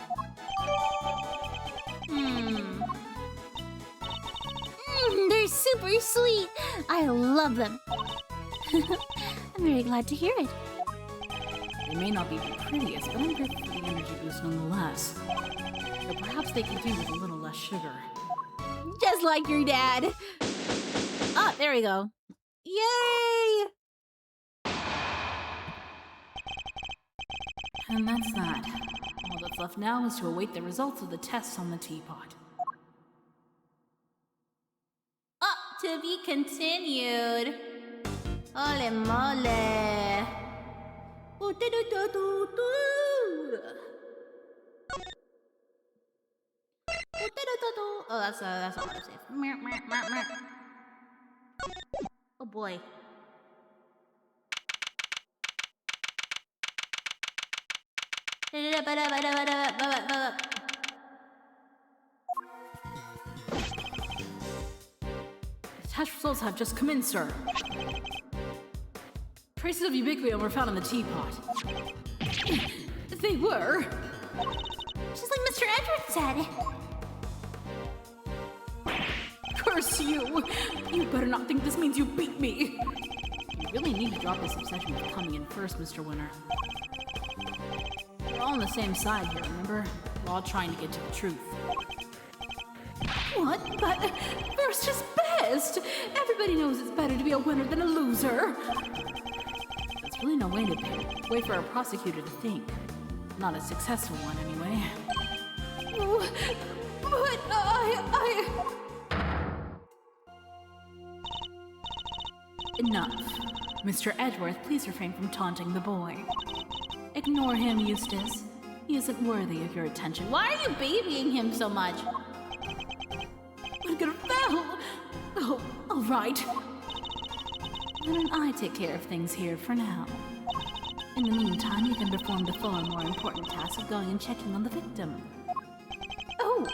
They're super sweet. I love them. I'm very glad to hear it. They may not be the prettiest, but I'm grateful for the energy boost nonetheless. But perhaps they could do with a little less sugar. Just like your dad. Ah, there we go. Yay! And that's that. All that's left now is to await the results of the tests on the teapot. To be continued. Ole mole. Oh, that's autosave. Oh boy. Test results have just come in, sir. Traces of ubiquium were found in the teapot. They were. Just like Mr. Edwards said. Curse you! You better not think this means you beat me. You really need to drop this obsession with coming in first, Mr. Winner. We're all on the same side here, remember? We're all trying to get to the truth. What? But first is best! Everybody knows it's better to be a winner than a loser. There's really no way for a prosecutor to think. Not a successful one, anyway. Oh, but Enough. Mr. Edgeworth, please refrain from taunting the boy. Ignore him, Eustace. He isn't worthy of your attention. Why are you babying him so much? I'm gonna fail! Oh, alright. Why don't I take care of things here for now? In the meantime, you can perform the far more important task of going and checking on the victim. Oh,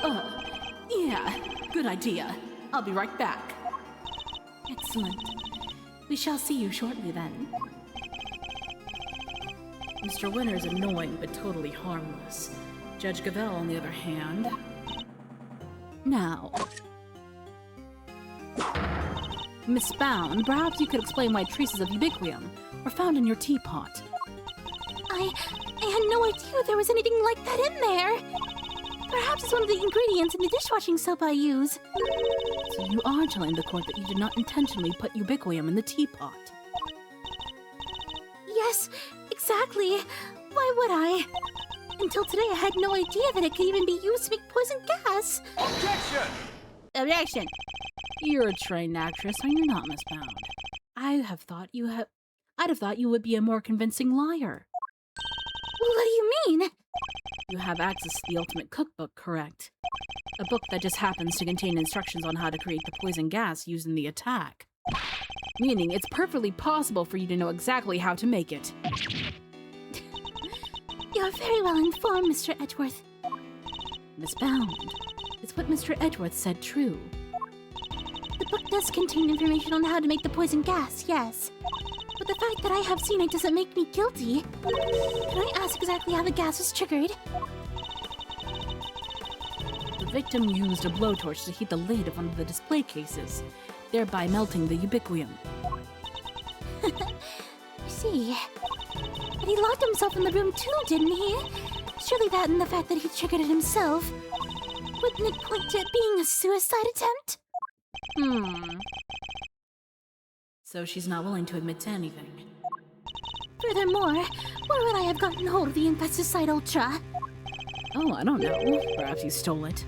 yeah, good idea. I'll be right back. Excellent. We shall see you shortly then. Mr. Winner is annoying but totally harmless. Judge Gavelle, on the other hand... Now... Miss Bound, perhaps you could explain why traces of ubiquium were found in your teapot. I had no idea there was anything like that in there. Perhaps it's one of the ingredients in the dishwashing soap I use. So you are telling the court that you did not intentionally put ubiquium in the teapot? Yes, exactly. Why would I? Until today, I had no idea that it could even be used to make poison gas. Objection! Objection. You're a trained actress, are you not, Miss Bound? I'd have thought you would be a more convincing liar. What do you mean? You have access to the Ultimate Cookbook, correct? A book that just happens to contain instructions on how to create the poison gas used in the attack. Meaning, it's perfectly possible for you to know exactly how to make it. You're very well informed, Mr. Edgeworth. Miss Bound, is what Mr. Edgeworth said true? The book does contain information on how to make the poison gas, yes. but the fact that I have seen it doesn't make me guilty. Can I ask exactly how the gas was triggered? The victim used a blowtorch to heat the lid of one of the display cases, thereby melting the ubiquium. I see. But he locked himself in the room too, didn't he? Surely that and the fact that he triggered it himself. Wouldn't it point to it being a suicide attempt? So she's not willing to admit to anything. Furthermore, where would I have gotten hold of the Infesticide Ultra? Oh, I don't know. Perhaps you stole it.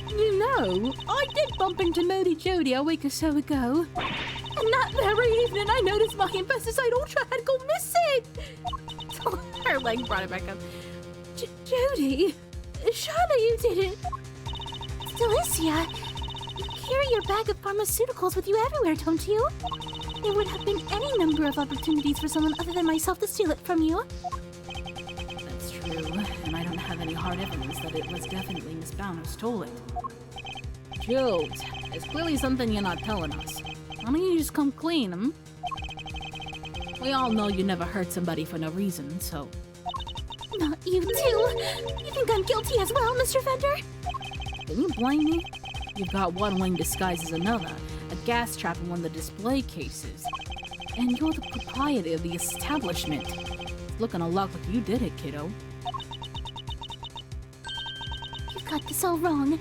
You know, I did bump into Modi Jody a week or so ago. And that very evening, I noticed my Infesticide Ultra had gone missing. Her leg brought it back up. Jody, surely you didn't. Delicia, you carry your bag of pharmaceuticals with you everywhere, don't you? There would have been any number of opportunities for someone other than myself to steal it from you. That's true, and I don't have any hard evidence that it was definitely Miss Bound who stole it. Jules, there's clearly something you're not telling us. Why don't you just come clean, hmm? We all know you never hurt somebody for no reason, so... Not you too! You think I'm guilty as well, Mr. Fender? Can you blame me? You've got one wing disguised as another, a gas trap in one of the display cases. And you're the proprietor of the establishment. It's looking a lot like you did it, kiddo. You've got this all wrong.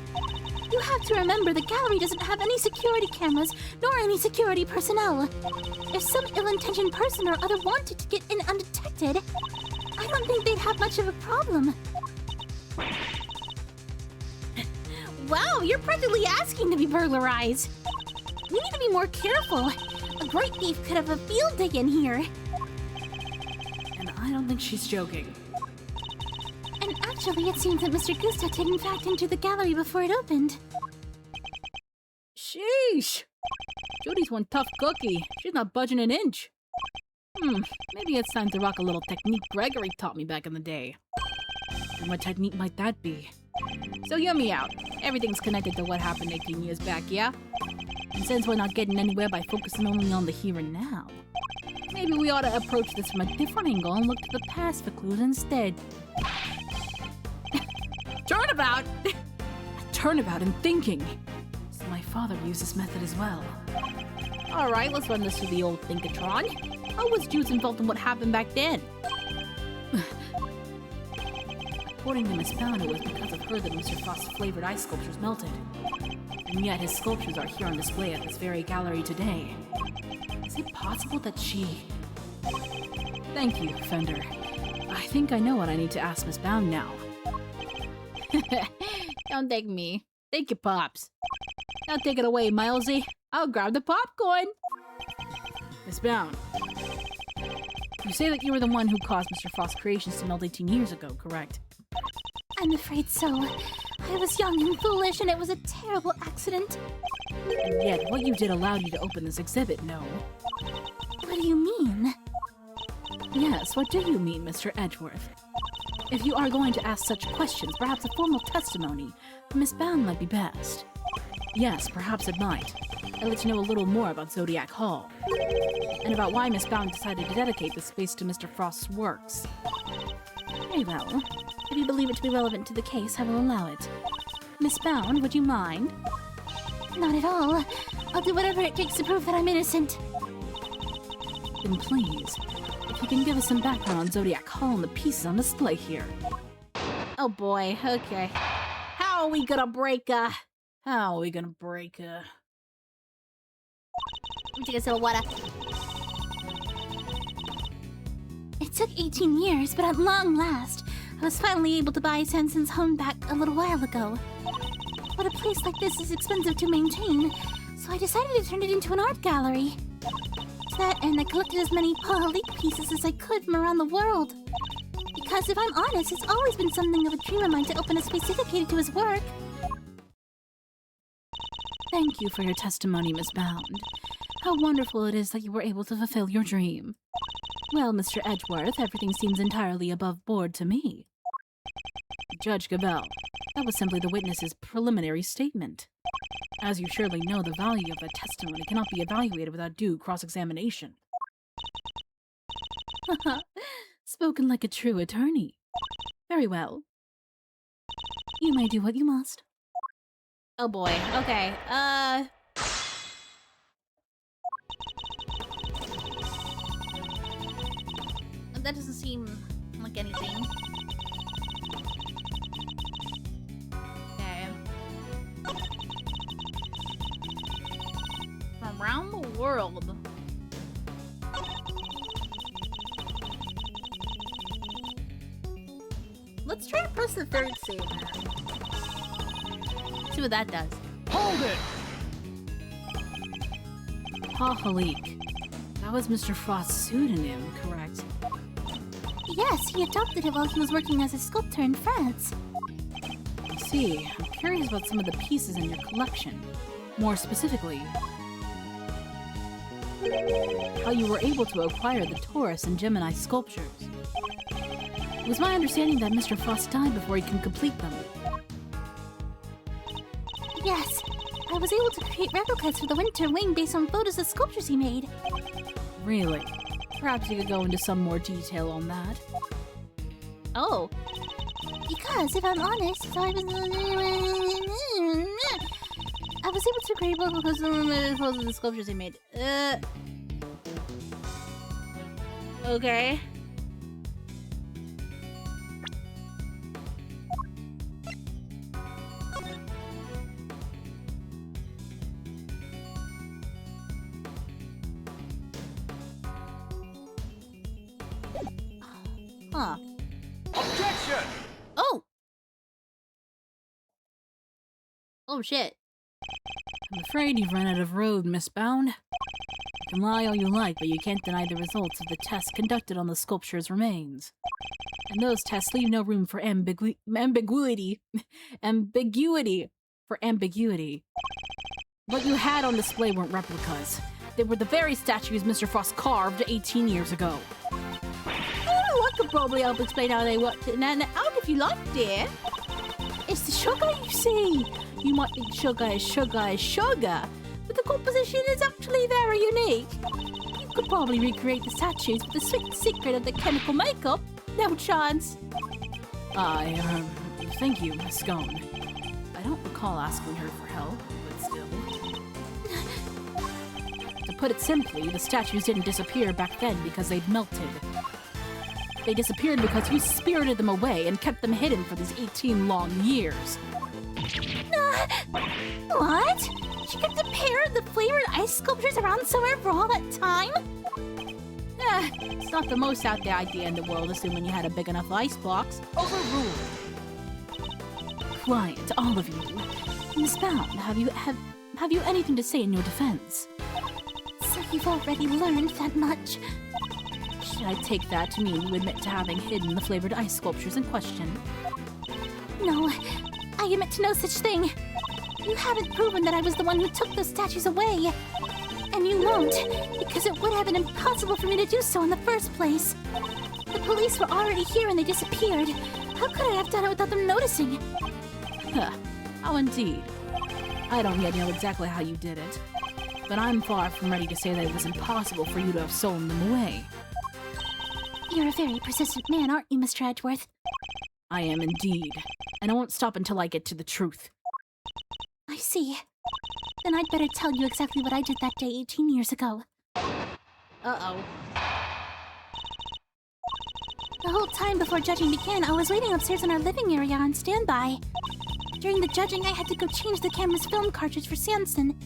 You have to remember the gallery doesn't have any security cameras, nor any security personnel. If some ill-intentioned person or other wanted to get in undetected, I don't think they'd have much of a problem. Wow, you're practically asking to be burglarized. We need to be more careful. A great thief could have a field day in here. And I don't think she's joking. And actually, it seems that Mr. Gusta did in fact enter the gallery before it opened. Sheesh! Jody's one tough cookie. She's not budging an inch. Maybe it's time to rock a little technique Gregory taught me back in the day. And what technique might that be? So hear me out. Everything's connected to what happened 18 years back, yeah? And since we're not getting anywhere by focusing only on the here and now, maybe we ought to approach this from a different angle and look to the past for clues instead. Turnabout! A turnabout in thinking! So my father used this method as well. Alright, let's run this through the old Thinkatron. How was Jules involved in what happened back then? According to Miss Bound, it was because of her that Mr. Frost's flavored ice sculptures melted. And yet his sculptures are here on display at this very gallery today. Is it possible that she... Thank you, Fender. I think I know what I need to ask Miss Bound now. Don't thank me. Thank you, Pops. Now take it away, Milesy. I'll grab the popcorn. Miss Bound, you say that you were the one who caused Mr. Frost's creations to melt 18 years ago, correct? I'm afraid so. I was young and foolish, and it was a terrible accident. And yet, what you did allowed you to open this exhibit, no? What do you mean? Yes, what do you mean, Mr. Edgeworth? If you are going to ask such questions, perhaps a formal testimony from Miss Bound might be best. Yes, perhaps it might. I'd like to know a little more about Zodiac Hall, and about why Miss Bound decided to dedicate this space to Mr. Frost's works. Very well. If you believe it to be relevant to the case, I will allow it. Miss Bound, would you mind? Not at all. I'll do whatever it takes to prove that I'm innocent. Then please, if you can give us some background on Zodiac Hall and the pieces on display here. Oh boy, okay. How are we gonna break her? How are we gonna break her? Let me take a sip of water. It took 18 years, but at long last, I was finally able to buy Sanson's home back a little while ago. But a place like this is expensive to maintain, so I decided to turn it into an art gallery. To that end, I collected as many Paul Leak pieces as I could from around the world. Because if I'm honest, it's always been something of a dream of mine to open a space dedicated to his work. Thank you for your testimony, Miss Bound. How wonderful it is that you were able to fulfill your dream. Well, Mr. Edgeworth, everything seems entirely above board to me. Judge Gabel, that was simply the witness's preliminary statement. As you surely know, the value of a testimony cannot be evaluated without due cross-examination. Spoken like a true attorney. Very well. You may do what you must. Oh boy. Okay. That doesn't seem like anything. Okay. From around the world. Let's try to press the third saver. See what that does. Hold it! Pahalik. That was Mr. Frost's pseudonym, correct? Yes, he adopted it while he was working as a sculptor in France. I see. I'm curious about some of the pieces in your collection. More specifically, how you were able to acquire the Taurus and Gemini sculptures. It was my understanding that Mr. Frost died before he can complete them. Yes, I was able to create replicas for the Winter Wing based on photos of sculptures he made. Really? Perhaps you could go into some more detail on that. Oh. Because, if I'm honest, I was able to create replicas Because of the photos of the sculptures he made. Okay. Huh. Objection! Oh! Oh shit. I'm afraid you've run out of road, Miss Bound. You can lie all you like, but you can't deny the results of the tests conducted on the sculpture's remains. And those tests leave no room for ambiguity. For ambiguity. What you had on display weren't replicas. They were the very statues Mr. Frost carved 18 years ago. Oh, I could probably help explain how they worked it and out if you like, dear. It's the sugar, you see. You might think sugar is sugar, but the composition is actually very unique. You could probably recreate the statues with the sweet secret of the chemical makeup. No chance. Thank you, Miss Scone. I don't recall asking her for help, but still. To put it simply, the statues didn't disappear back then because they'd melted. They disappeared because you spirited them away and kept them hidden for these 18 long years. What? She kept a pair of the flavored ice sculptures around somewhere for all that time? It's not the most out there idea in the world, assuming you had a big enough icebox. Overruled. Quiet, all of you. Miss Bound, have you anything to say in your defense? So you've already learned that much. Should I take that to mean you admit to having hidden the flavored ice sculptures in question? No, I admit to no such thing. You haven't proven that I was the one who took those statues away. And you won't, because it would have been impossible for me to do so in the first place. The police were already here and they disappeared. How could I have done it without them noticing? Huh. How indeed. I don't yet know exactly how you did it, but I'm far from ready to say that it was impossible for you to have stolen them away. You're a very persistent man, aren't you, Mr. Edgeworth? I am indeed, and I won't stop until I get to the truth. I see. Then I'd better tell you exactly what I did that day 18 years ago. Uh-oh. The whole time before judging began, I was waiting upstairs in our living area on standby. During the judging, I had to go change the camera's film cartridge for Samson.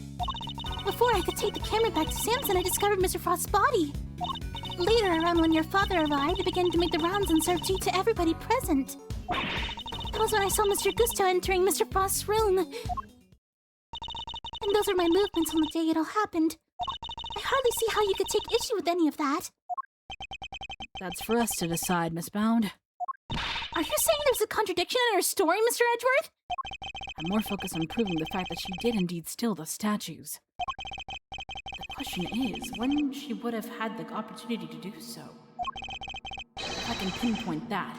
Before I could take the camera back to Samson, I discovered Mr. Frost's body. Later, around when your father arrived, I began to make the rounds and serve tea to everybody present. That was when I saw Mr. Gusto entering Mr. Frost's room. And those were my movements on the day it all happened. I hardly see how you could take issue with any of that. That's for us to decide, Miss Bound. Are you saying there's a contradiction in her story, Mr. Edgeworth? I'm more focused on proving the fact that she did indeed steal the statues. The question is, when she would have had the opportunity to do so. If I can pinpoint that,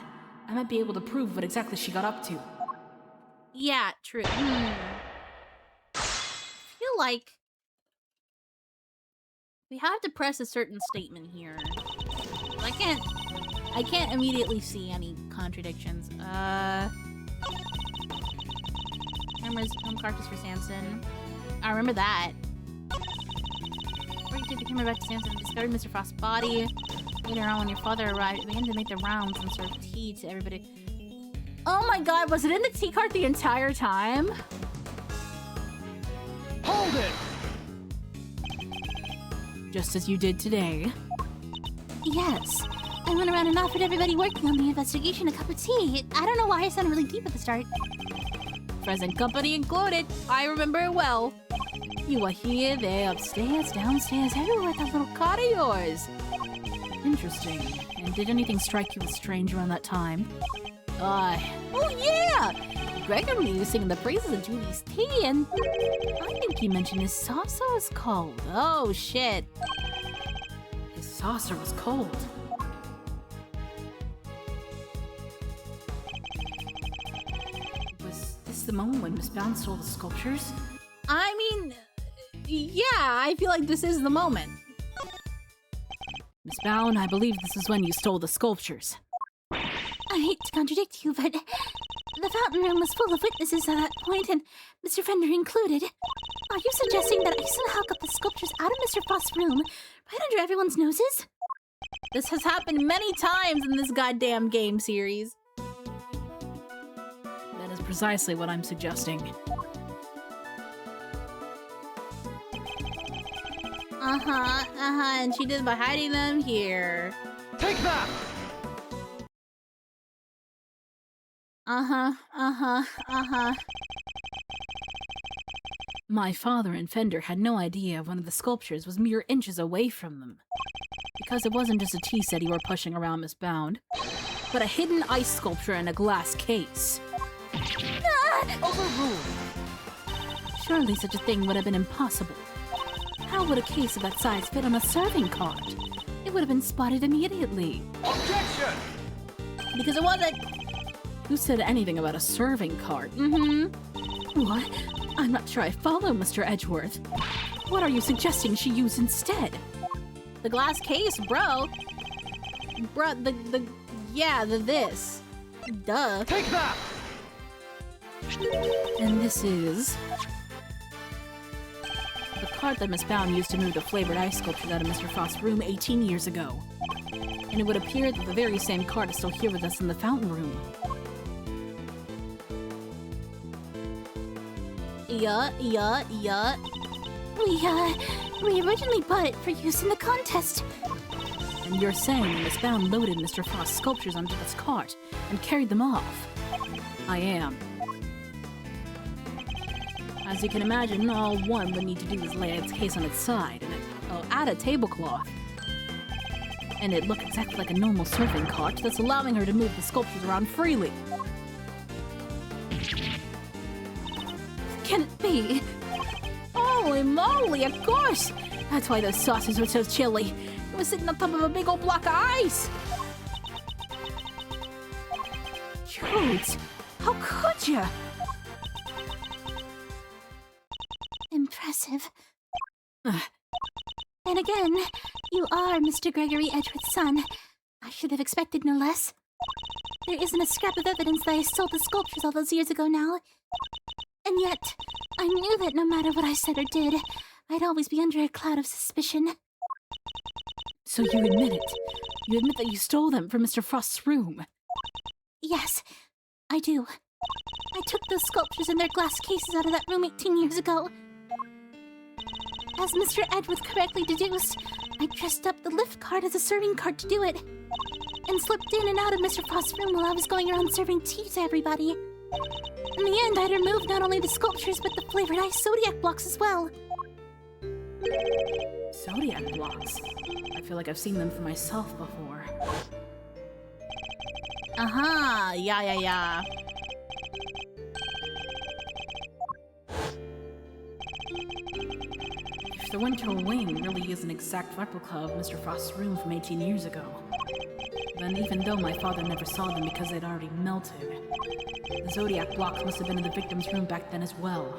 I might be able to prove what exactly she got up to. Yeah, true. I feel like we have to press a certain statement here. I can't immediately see any contradictions. Cameras, film cartridge for Samson. I remember that. Before you take the camera back to Samson and discovered Mr. Frost's body. Later on, when your father arrived, it began to make the rounds and serve tea to everybody. Oh my god, was it in the tea cart the entire time? Hold it! Just as you did today. Yes. I went around and offered everybody working on the investigation a cup of tea. I don't know why I sounded really deep at the start. Present company included. I remember it well. You were here, there, upstairs, downstairs, everywhere with that little cart of yours. Interesting. And did anything strike you as strange around that time? Oh yeah! Gregory was singing the praises of Julie's tea, and I think he mentioned his saucer was cold. Oh shit. His saucer was cold. Was this the moment when Miss Bound stole the sculptures? I mean, yeah, I feel like this is the moment. Miss Bound, I believe this is when you stole the sculptures. I hate to contradict you, but the fountain room was full of witnesses at that point, and Mr. Fender included. Are you suggesting that I somehow got the sculptures out of Mr. Frost's room, right under everyone's noses? This has happened many times in this goddamn game series. That is precisely what I'm suggesting. And she did it by hiding them here. Take that! My father and Fender had no idea one of the sculptures was mere inches away from them. Because it wasn't just a tea set you were pushing around, Miss Bound, but a hidden ice sculpture in a glass case. Overruled. Surely such a thing would have been impossible. How would a case of that size fit on a serving cart? It would have been spotted immediately. Objection! Because it wasn't. Who said anything about a serving cart? What? I'm not sure I follow, Mr. Edgeworth. What are you suggesting she use instead? The glass case, bro. Bro, this. Duh. Take that! And this is... the cart that Miss Bound used to move the flavored ice sculpture out of Mr. Frost's room 18 years ago. And it would appear that the very same cart is still here with us in the fountain room. Yeah. We originally bought it for use in the contest. And you're saying Miss Bound loaded Mr. Frost's sculptures onto this cart and carried them off? I am. As you can imagine, all one would need to do is lay its case on its side and add a tablecloth. And it looked exactly like a normal serving cart, thus allowing her to move the sculptures around freely. Can it be? Holy moly, of course! That's why those sauces were so chilly. It was sitting on top of a big old block of ice! Jodes, how could you? Impressive. And again, you are Mr. Gregory Edgeworth's son. I should have expected no less. There isn't a scrap of evidence that I stole the sculptures all those years ago now. And yet, I knew that no matter what I said or did, I'd always be under a cloud of suspicion. So you admit it? You admit that you stole them from Mr. Frost's room? Yes, I do. I took those sculptures in their glass cases out of that room 18 years ago. As Mr. Edgeworth correctly deduced, I dressed up the lift cart as a serving cart to do it, and slipped in and out of Mr. Frost's room while I was going around serving tea to everybody. In the end, I'd removed not only the sculptures, but the flavored ice Zodiac blocks as well. Zodiac blocks? I feel like I've seen them for myself before. Yeah. If the Winter Wing really is an exact replica of Mr. Frost's room from 18 years ago, then even though my father never saw them because they'd already melted, the Zodiac blocks must have been in the victim's room back then as well.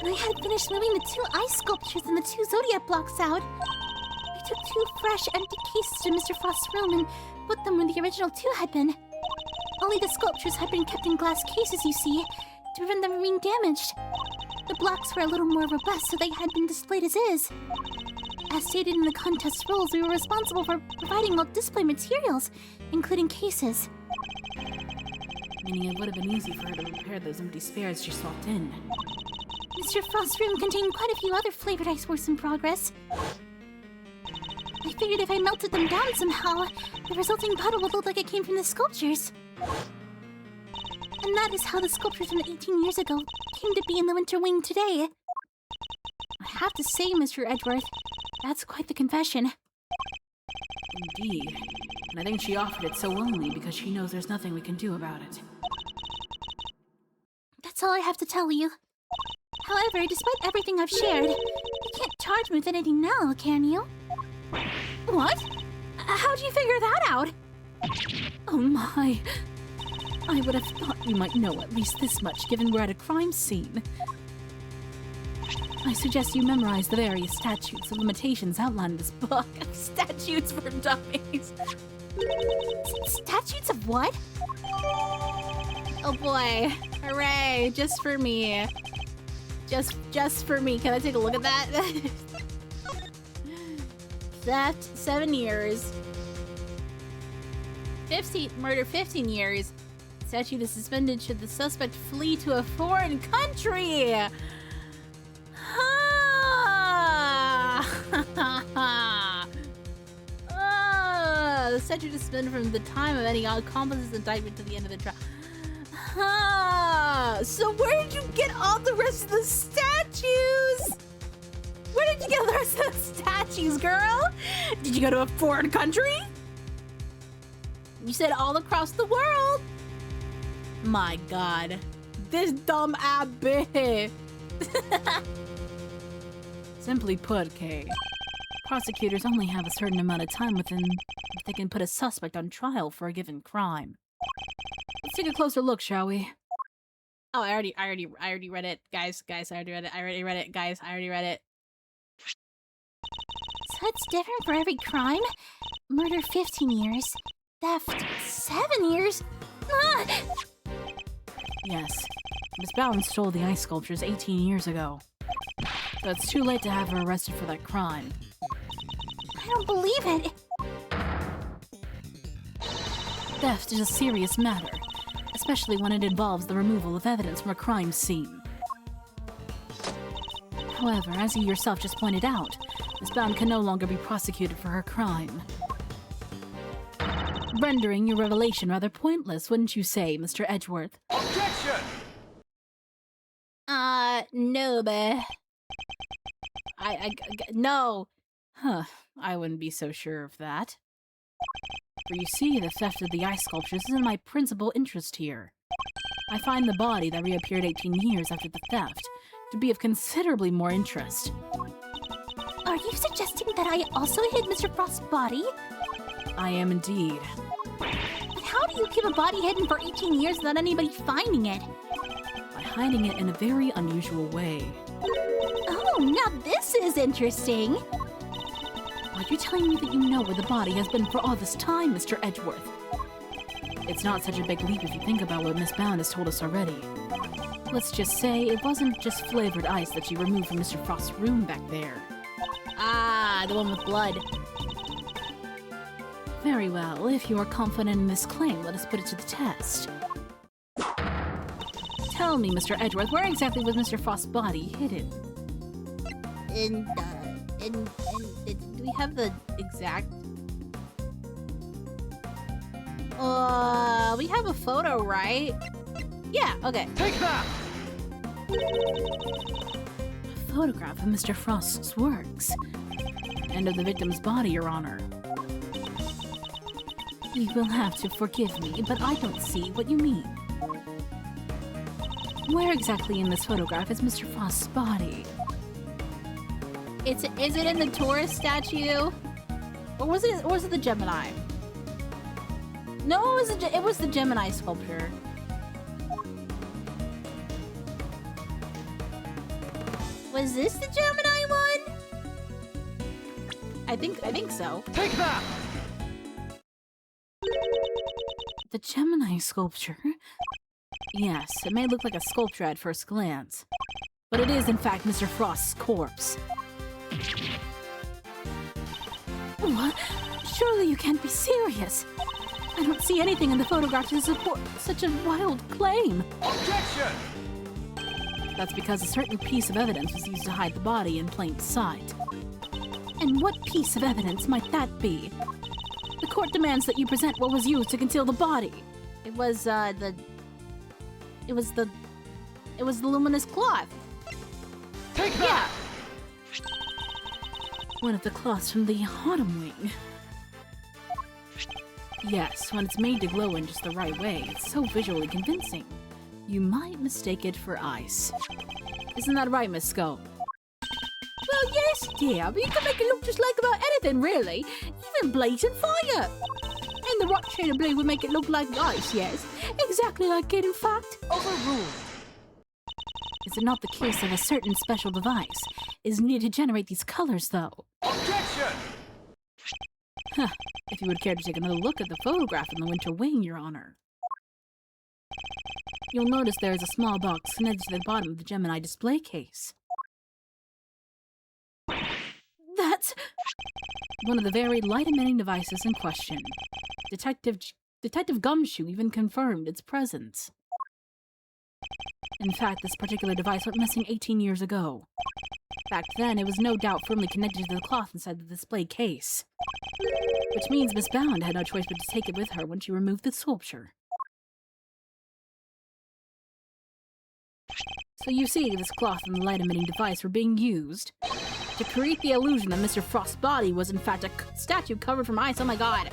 When I had finished moving the 2 ice sculptures and the 2 Zodiac blocks out, I took 2 fresh, empty cases to Mr. Frost's room and put them where the original 2 had been. Only the sculptures had been kept in glass cases, you see, to prevent them from being damaged. The blocks were a little more robust, so they had been displayed as is. As stated in the contest rules, we were responsible for providing all display materials, including cases. Meaning it would have been easy for her to repair those empty spares she swapped in. Mr. Frost's room contained quite a few other flavored ice works in progress. I figured if I melted them down somehow, the resulting puddle would look like it came from the sculptures. And that is how the sculptures from 18 years ago came to be in the Winter Wing today. I have to say, Mr. Edgeworth, that's quite the confession. Indeed. And I think she offered it so willingly because she knows there's nothing we can do about it. That's all I have to tell you. However, despite everything I've shared, you can't charge me with anything now, can you? What? How'd you figure that out? Oh my. I would have thought you might know at least this much, given we're at a crime scene. I suggest you memorize the various statutes and limitations outlined in this book. Statutes for dummies. Statutes of what? Oh boy. Hooray. Just for me. Just for me. Can I take a look at that? Theft, 7 years. Murder, 15 years. Statute is suspended should the suspect flee to a foreign country. The statute is suspended from the time of any accomplice's indictment to the end of the trial. So where did you get all the rest of the statues? Where did you get all the rest of the statues, girl? Did you go to a foreign country? You said all across the world. My god. This dumb ass bitch. Simply put, Kay, prosecutors only have a certain amount of time within which they can put a suspect on trial for a given crime. Let's take a closer look, shall we? Oh, I already read it. Guys, I already read it. I already read it. Guys, I already read it. So it's different for every crime? Murder 15 years. Theft 7 years? Ah! Yes. Miss Bowden stole the ice sculptures 18 years ago. So it's too late to have her arrested for that crime. I don't believe it. Theft is a serious matter, especially when it involves the removal of evidence from a crime scene. However, as you yourself just pointed out, Miss Bowden can no longer be prosecuted for her crime. Rendering your revelation rather pointless, wouldn't you say, Mr. Edgeworth? Objection! No, bae. No. Huh, I wouldn't be so sure of that. For you see, the theft of the ice sculptures isn't my principal interest here. I find the body that reappeared 18 years after the theft to be of considerably more interest. Are you suggesting that I also hid Mr. Frost's body? I am indeed. But how do you keep a body hidden for 18 years without anybody finding it? By hiding it in a very unusual way. Oh, now this is interesting. Are you telling me that you know where the body has been for all this time, Mr. Edgeworth? It's not such a big leap if you think about what Miss Bowden has told us already. Let's just say it wasn't just flavored ice that she removed from Mr. Frost's room back there. Ah, the one with blood. Very well, if you are confident in this claim, let us put it to the test. Tell me, Mr. Edgeworth, where exactly was Mr. Frost's body hidden? Do we have the exact? We have a photo, right? Yeah, okay. Take that! A photograph of Mr. Frost's works. And of the victim's body, Your Honor. You will have to forgive me, but I don't see what you mean. Where exactly in this photograph is Mr. Frost's body? Is it in the tourist statue? Or was it the Gemini? No, it was the Gemini sculpture. Was this the Gemini one? I think so. Take that! The Gemini sculpture? Yes, it may look like a sculpture at first glance, but it is in fact Mr. Frost's corpse. What? Surely you can't be serious. I don't see anything in the photograph to support such a wild claim. Objection! That's because a certain piece of evidence was used to hide the body in plain sight. And what piece of evidence might that be? The court demands that you present what was used to conceal the body. It was the luminous cloth. Take that! One of the cloths from the autumn wing. Yes, when it's made to glow in just the right way, it's so visually convincing. You might mistake it for ice. Isn't that right, Miss Skull? Well, yes, dear, but you can make it look just like about anything, really. Even blazing fire. And the right shade of blue would make it look like ice, yes. Exactly like it, in fact. Overruled! Is it not the case that a certain special device is needed to generate these colors, though? Objection! Huh. If you would care to take another look at the photograph in the winter wing, Your Honor. You'll notice there is a small box connected to the bottom of the Gemini display case. That's one of the very light-emitting devices in question. Detective Gumshoe even confirmed its presence. In fact, this particular device went missing 18 years ago. Back then, it was no doubt firmly connected to the cloth inside the display case. Which means Miss Bound had no choice but to take it with her when she removed the sculpture. So you see, this cloth and the light-emitting device were being used to create the illusion that Mr. Frost's body was in fact a statue covered from ice. Oh my god.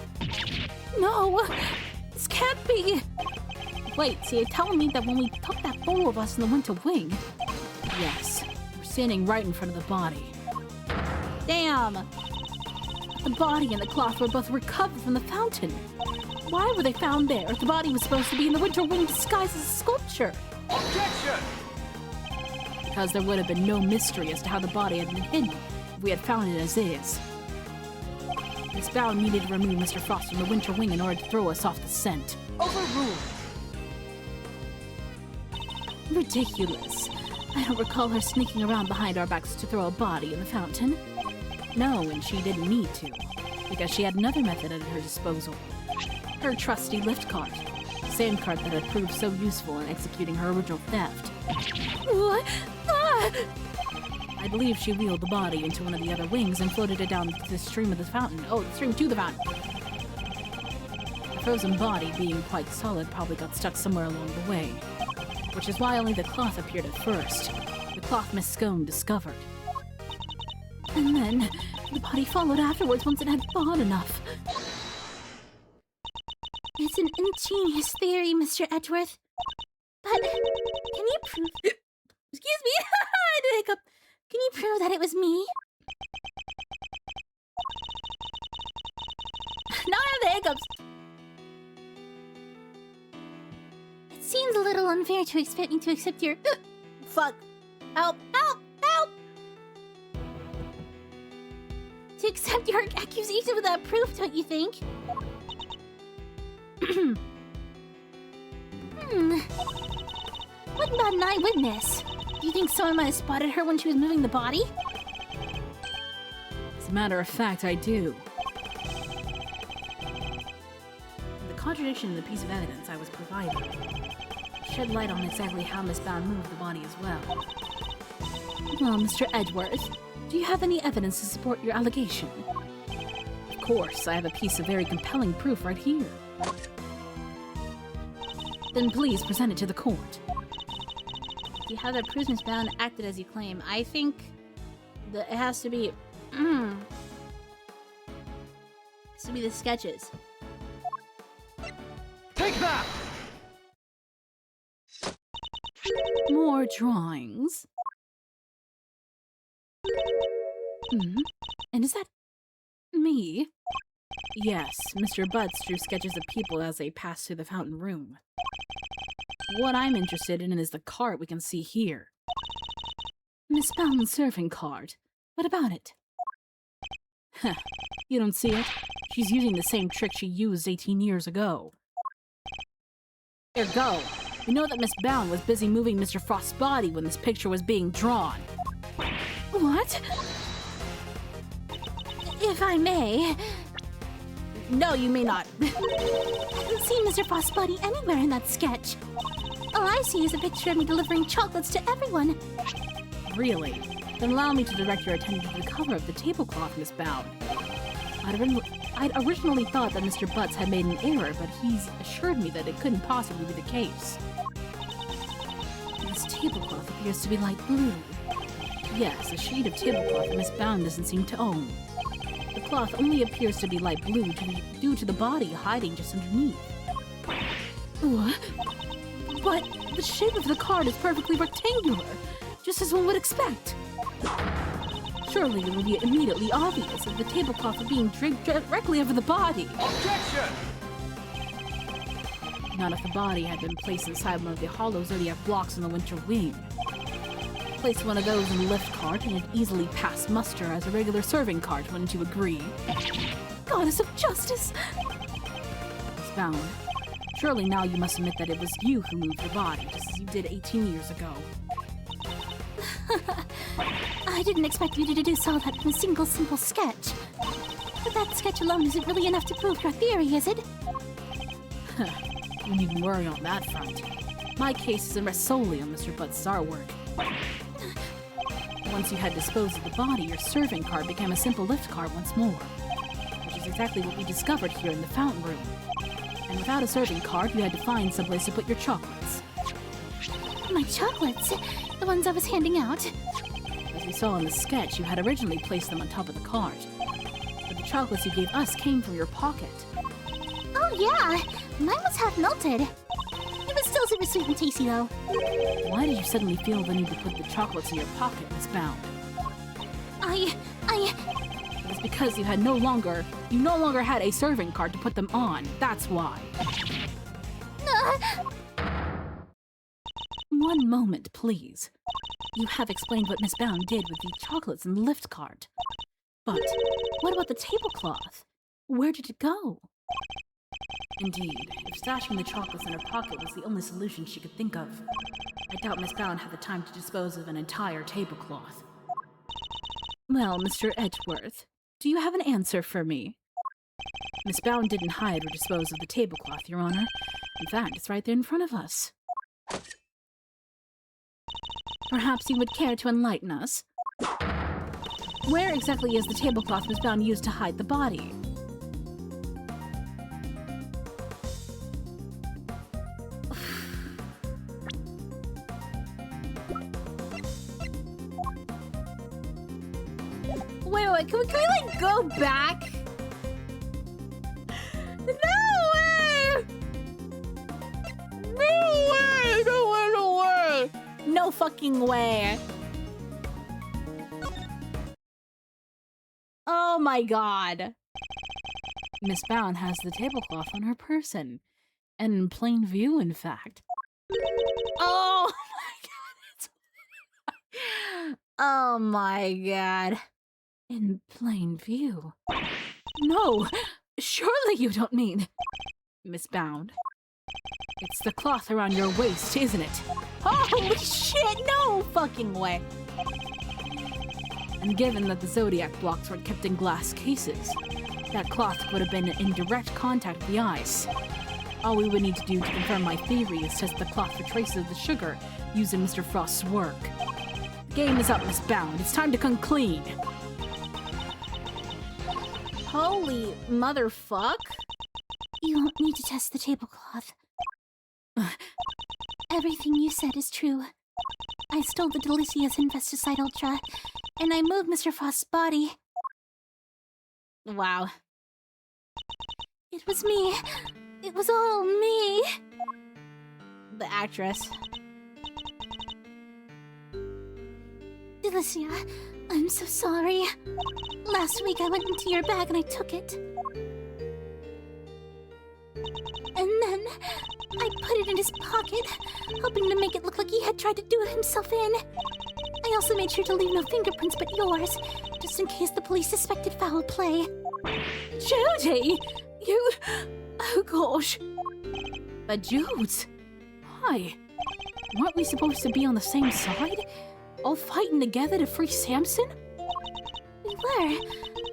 No, this can't be. Wait, so you're telling me that when we took that photo of us in the winter wing... Yes, we're standing right in front of the body. Damn. The body and the cloth were both recovered from the fountain. Why were they found there if the body was supposed to be in the winter wing disguised as a sculpture? Objection! Because there would have been no mystery as to how the body had been hidden if we had found it as is. Miss Bound needed to remove Mr. Frost from the winter wing in order to throw us off the scent. Overruled! Ridiculous. I don't recall her sneaking around behind our backs to throw a body in the fountain. No, and she didn't need to, because she had another method at her disposal. Her trusty lift cart. The same cart that had proved so useful in executing her original theft. What? Ah! I believe she wheeled the body into one of the other wings and floated it down the stream of the fountain. Oh, the stream to the fountain. The frozen body, being quite solid, probably got stuck somewhere along the way. Which is why only the cloth appeared at first. The cloth Miss Scone discovered. And then, the body followed afterwards once it had thawed enough. It's an ingenious theory, Mr. Edgeworth. But can you prove... Excuse me, I had a hiccup. Can you prove that it was me? Now I have the hiccups. It seems a little unfair to expect me to accept your... Fuck. Help, help, help. To accept your accusation without proof, don't you think? What about an eyewitness? Do you think someone might have spotted her when she was moving the body? As a matter of fact, I do. The contradiction in the piece of evidence I was provided shed light on exactly how Miss Bound moved the body as well. Well, Mr. Edgeworth, do you have any evidence to support your allegation? Of course, I have a piece of very compelling proof right here. Then please present it to the court. Do you have that proof Miss Bound acted as you claim? I think that it has to be... has to be the sketches. Take that! More drawings. And is that me? Yes, Mr. Butts drew sketches of people as they passed through the fountain room. What I'm interested in is the cart we can see here. Miss Bound's serving cart. What about it? You don't see it? She's using the same trick she used 18 years ago. Ergo, you know that Miss Bound was busy moving Mr. Frost's body when this picture was being drawn. What? If I may... No, you may not. I don't see Mr. Frost's body anywhere in that sketch. All I see is a picture of me delivering chocolates to everyone. Really? Then allow me to direct your attention to the cover of the tablecloth, Miss Bound. I'd originally thought that Mr. Butts had made an error, but he's assured me that it couldn't possibly be the case. This tablecloth appears to be light blue. Yes, a shade of tablecloth that Miss Bound doesn't seem to own. The cloth only appears to be light blue due to the body hiding just underneath. Ooh. But the shape of the card is perfectly rectangular, just as one would expect. Surely it would be immediately obvious if the tablecloth were being draped directly over the body. Objection! Not if the body had been placed inside one of the hollow zodiac blocks in the winter wing. Place one of those in the lift cart and it'd easily pass muster as a regular serving cart, wouldn't you agree? Goddess of justice! Miss Bound, surely now you must admit that it was you who moved the body, just as you did 18 years ago. I didn't expect you to deduce all that from a single simple sketch. But that sketch alone isn't really enough to prove your theory, is it? You needn't worry on that front. My case doesn't rest solely on Mr. Butt's artwork. Once you had disposed of the body, your serving cart became a simple lift cart once more, which is exactly what we discovered here in the fountain room. And without a serving cart, you had to find someplace to put your chocolates. My chocolates? The ones I was handing out? As we saw in the sketch, you had originally placed them on top of the cart. But the chocolates you gave us came from your pocket. Oh yeah! Mine was half melted. It was still super sweet and tasty though. Why did you suddenly feel the need to put the chocolates in your pocket, Miss Bound? It was because you no longer had a serving cart to put them on. That's why. One moment, please. You have explained what Miss Bound did with the chocolates in the lift cart. But what about the tablecloth? Where did it go? Indeed, if stashing the chocolates in her pocket was the only solution she could think of, I doubt Miss Bound had the time to dispose of an entire tablecloth. Well, Mr. Edgeworth, do you have an answer for me? Miss Bound didn't hide or dispose of the tablecloth, Your Honor. In fact, it's right there in front of us. Perhaps you would care to enlighten us? Where exactly is the tablecloth Miss Bound used to hide the body? Wait, can we like go back? No way! No way! No fucking way! Oh my god! Miss Bound has the tablecloth on her person. And in plain view, in fact. Oh my god! Oh my god. In plain view. No! Surely you don't mean... Miss Bound. It's the cloth around your waist, isn't it? Holy shit! No fucking way! And given that the Zodiac blocks were kept in glass cases, that cloth would have been in direct contact with the ice. All we would need to do to confirm my theory is test the cloth for traces of the sugar used in Mr. Frost's work. The game is up, Miss Bound. It's time to come clean. Holy motherfuck. You won't need to test the tablecloth. Everything you said is true. I stole the Delicious Investicide Ultra, and I moved Mr. Frost's body. Wow. It was me. It was all me. The actress. Delicia, I'm so sorry. Last week I went into your bag and I took it. And then I put it in his pocket, hoping to make it look like he had tried to do it himself in. I I also made sure to leave no fingerprints but yours, just in case the police suspected foul play. Judy! You... Oh gosh. But Judes, why? Weren't we supposed to be on the same side? All fighting together to free Samson? We were,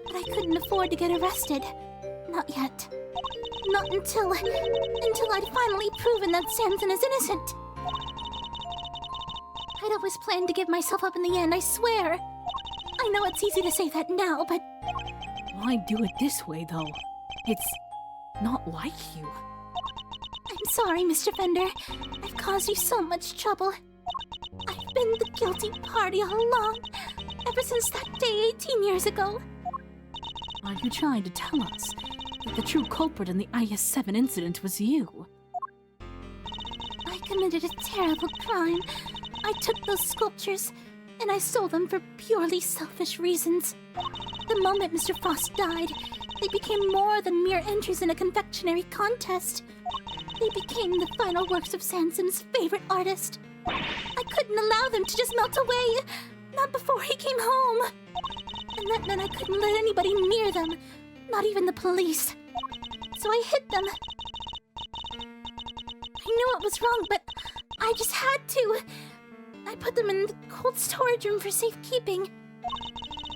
but I couldn't afford to get arrested. Not yet. Not until I'd finally proven that Samson is innocent. I'd always planned to give myself up in the end, I swear. I know it's easy to say that now, but... Why do it this way, though? It's not like you. I'm sorry, Mr. Fender. I've caused you so much trouble. I've been the guilty party all along, ever since that day 18 years ago. Are you trying to tell us that the true culprit in the IS-7 incident was you? I committed a terrible crime. I took those sculptures, and I sold them for purely selfish reasons. The moment Mr. Frost died, they became more than mere entries in a confectionery contest. They became the final works of Sansom's favorite artist. I couldn't allow them to just melt away, not before he came home. And that meant I couldn't let anybody near them, not even the police. So I hid them. I knew it was wrong, but I just had to. I put them in the cold storage room for safekeeping.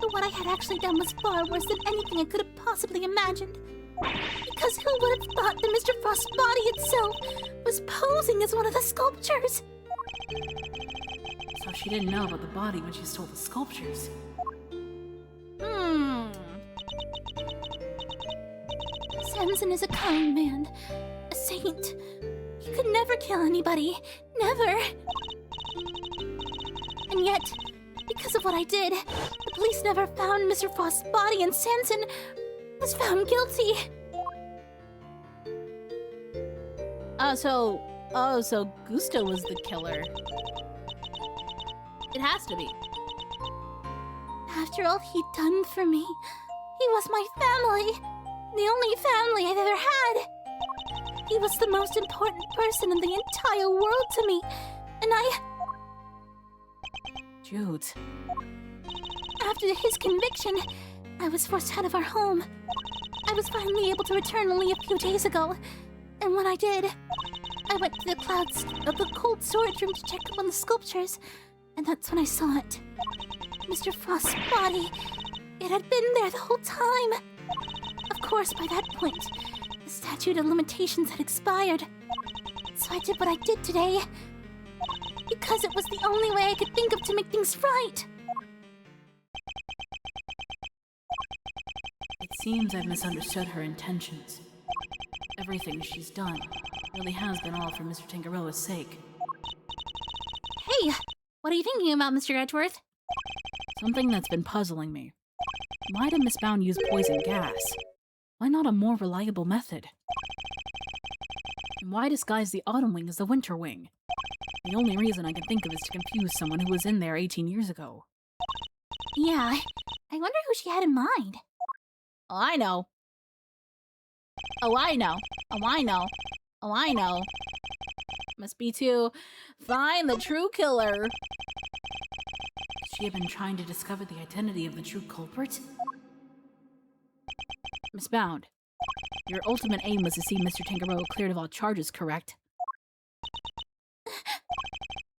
But what I had actually done was far worse than anything I could have possibly imagined. Because who would have thought that Mr. Frost's body itself was posing as one of the sculptures? So she didn't know about the body when she stole the sculptures. Samson is a kind man, a saint. He could never kill anybody. Never. And yet, because of what I did, the police never found Mr. Frost's body and Samson was found guilty. So Gusto was the killer. It has to be. After all he'd done for me, he was my family. The only family I've ever had. He was the most important person in the entire world to me. And Jude. after his conviction, I was forced out of our home. I was finally able to return only a few days ago. And when I did, I went to the cold storage room to check up on the sculptures. And that's when I saw it. Mr. Frost's body. It had been there the whole time. Of course, by that point, the statute of limitations had expired. So I did what I did today. Because it was the only way I could think of to make things right. It seems I've misunderstood her intentions. Everything she's done really has been all for Mr. Tangaroa's sake. Hey, what are you thinking about, Mr. Edgeworth? Something that's been puzzling me. Why did Miss Bound use poison gas? Why not a more reliable method? And why disguise the autumn wing as the winter wing? The only reason I can think of is to confuse someone who was in there 18 years ago. Yeah, I wonder who she had in mind. Oh, I know. Oh, I know. Oh, I know. Oh, I know. Must be to find the true killer. Could she have been trying to discover the identity of the true culprit? Miss Bound, your ultimate aim was to see Mr. Tangaroa cleared of all charges, correct?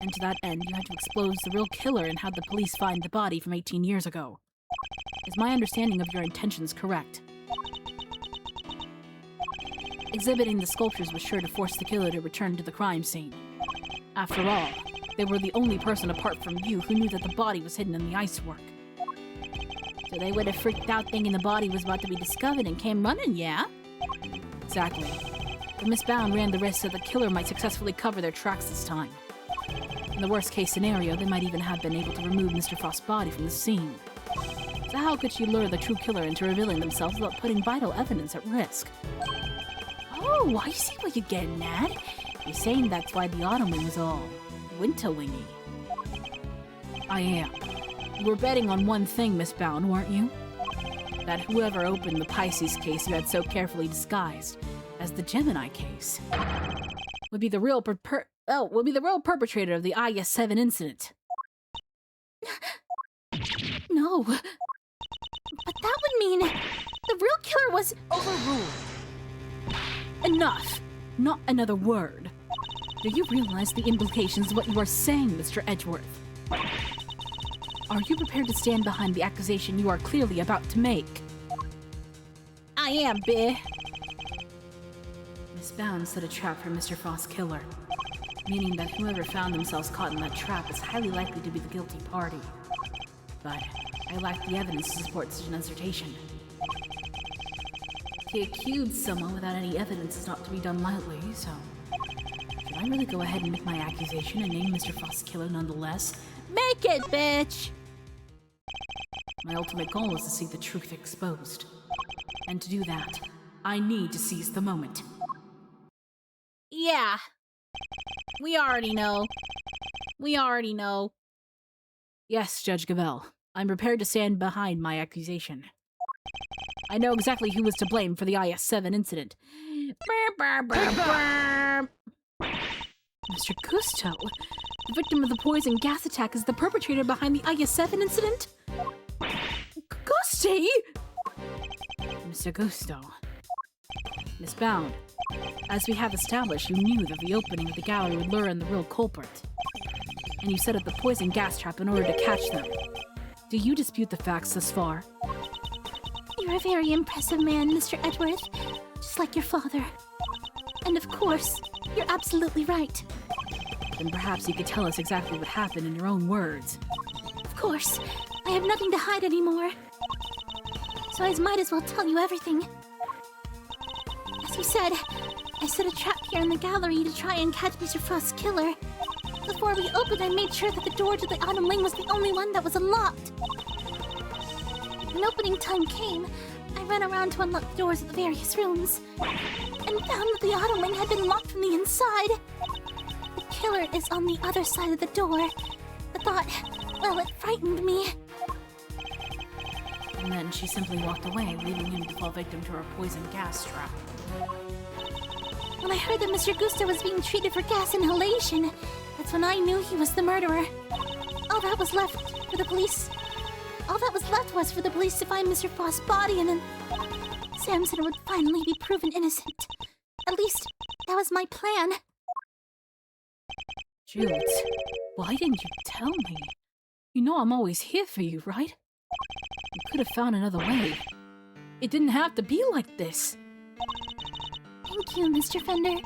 And to that end, you had to expose the real killer and have the police find the body from 18 years ago. Is my understanding of your intentions correct? Exhibiting the sculptures was sure to force the killer to return to the crime scene. After all, they were the only person apart from you who knew that the body was hidden in the icework. So they would have freaked out thinking the body was about to be discovered and came running, yeah? Exactly. But Miss Bound ran the risk that the killer might successfully cover their tracks this time. In the worst case scenario, they might even have been able to remove Mr. Frost's body from the scene. So how could she lure the true killer into revealing themselves without putting vital evidence at risk? Oh, I see what you're getting at. You're saying that's why the autumn wing was all winter wingy. I am. You were betting on one thing, Miss Bound, weren't you? That whoever opened the Pisces case you had so carefully disguised as the Gemini case would be the real perpetrator of the IS-7 incident. No. But that would mean the real killer was... Overruled. Enough! Not another word. Do you realize the implications of what you are saying, Mr. Edgeworth? Are you prepared to stand behind the accusation you are clearly about to make? I am, bitch. Miss Bounds set a trap for Mr. Frost's killer, meaning that whoever found themselves caught in that trap is highly likely to be the guilty party. But I lack the evidence to support such an assertion. To accuse someone without any evidence is not to be done lightly, so... Should I really go ahead and make my accusation and name Mr. Frost's killer nonetheless? Make it, bitch! My ultimate goal is to see the truth exposed. And to do that, I need to seize the moment. Yeah. We already know. We already know. Yes, Judge Gavelle. I'm prepared to stand behind my accusation. I know exactly who was to blame for the IS-7 incident. Mr. Gusto, the victim of the poison gas attack is the perpetrator behind the IS-7 incident? Gusti! Mr. Gusto. Miss Bound, as we have established, you knew that the opening of the gallery would lure in the real culprit. And you set up the poison gas trap in order to catch them. Do you dispute the facts thus far? You're a very impressive man, Mr. Edgeworth. Just like your father. And of course, you're absolutely right. Then perhaps you could tell us exactly what happened in your own words. Of course, I have nothing to hide anymore. So I might as well tell you everything. As you said, I set a trap here in the gallery to try and catch Mr. Frost's killer. Before we opened, I made sure that the door to the autumn wing was the only one that was unlocked. When opening time came, I ran around to unlock the doors of the various rooms, and found that the autumn wing had been locked from the inside. The killer is on the other side of the door. The thought, well, it frightened me. And then she simply walked away, leaving him to fall victim to her poison gas trap. When I heard that Mr. Gusto was being treated for gas inhalation, that's when I knew he was the murderer. All that was left for the police. All that was left was for the police to find Mr. Frost's body, and then Samson would finally be proven innocent. At least, that was my plan. Jules, why didn't you tell me? You know I'm always here for you, right? You could have found another way. It didn't have to be like this. Thank you, Mr. Fender.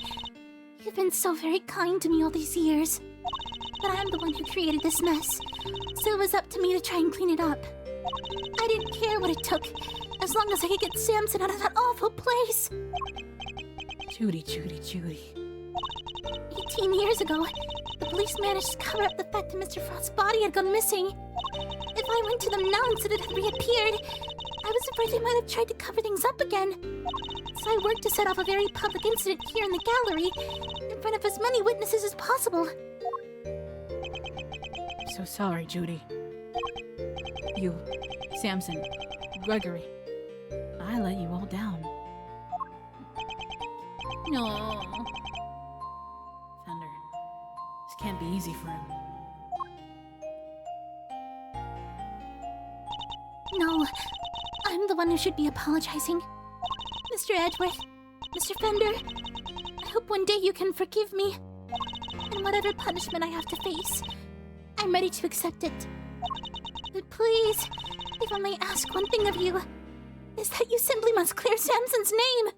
You've been so very kind to me all these years. But I'm the one who created this mess, so it was up to me to try and clean it up. I didn't care what it took, as long as I could get Samson out of that awful place. Judy, Judy, Judy. 18 years ago, the police managed to cover up the fact that Mr. Frost's body had gone missing. If I went to them now and said it had reappeared, I was afraid they might have tried to cover things up again. So I worked to set off a very public incident here in the gallery, in front of as many witnesses as possible. I'm so sorry, Judy. You, Samson, Gregory. I let you all down. No. Fender, this can't be easy for him. No, I'm the one who should be apologizing. Mr. Edgeworth, Mr. Fender, I hope one day you can forgive me. And whatever punishment I have to face, I'm ready to accept it. But please, if I may ask one thing of you, is that you simply must clear Samson's name.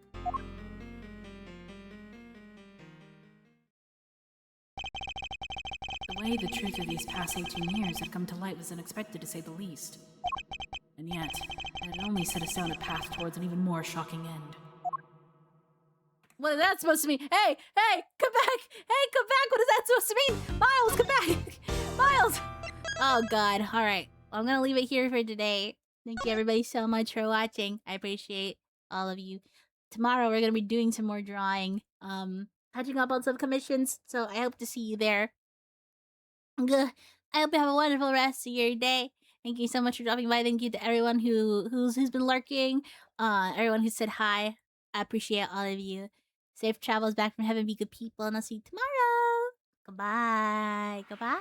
The way the truth of these past 18 years had come to light was unexpected, to say the least. And yet, it had only set us down a path towards an even more shocking end. What is that supposed to mean? Hey, come back! Hey, come back! What is that supposed to mean? Miles, come back! Miles! Oh god, alright. I'm gonna leave it here for today. Thank you everybody so much for watching. I appreciate all of you. Tomorrow we're gonna be doing some more drawing. Catching up on some commissions, so I hope to see you there. I hope you have a wonderful rest of your day. Thank you so much for dropping by. Thank you to everyone who's been lurking. Everyone who said hi. I appreciate all of you. Safe travels back from heaven, be good people, and I'll see you tomorrow. Goodbye. Goodbye.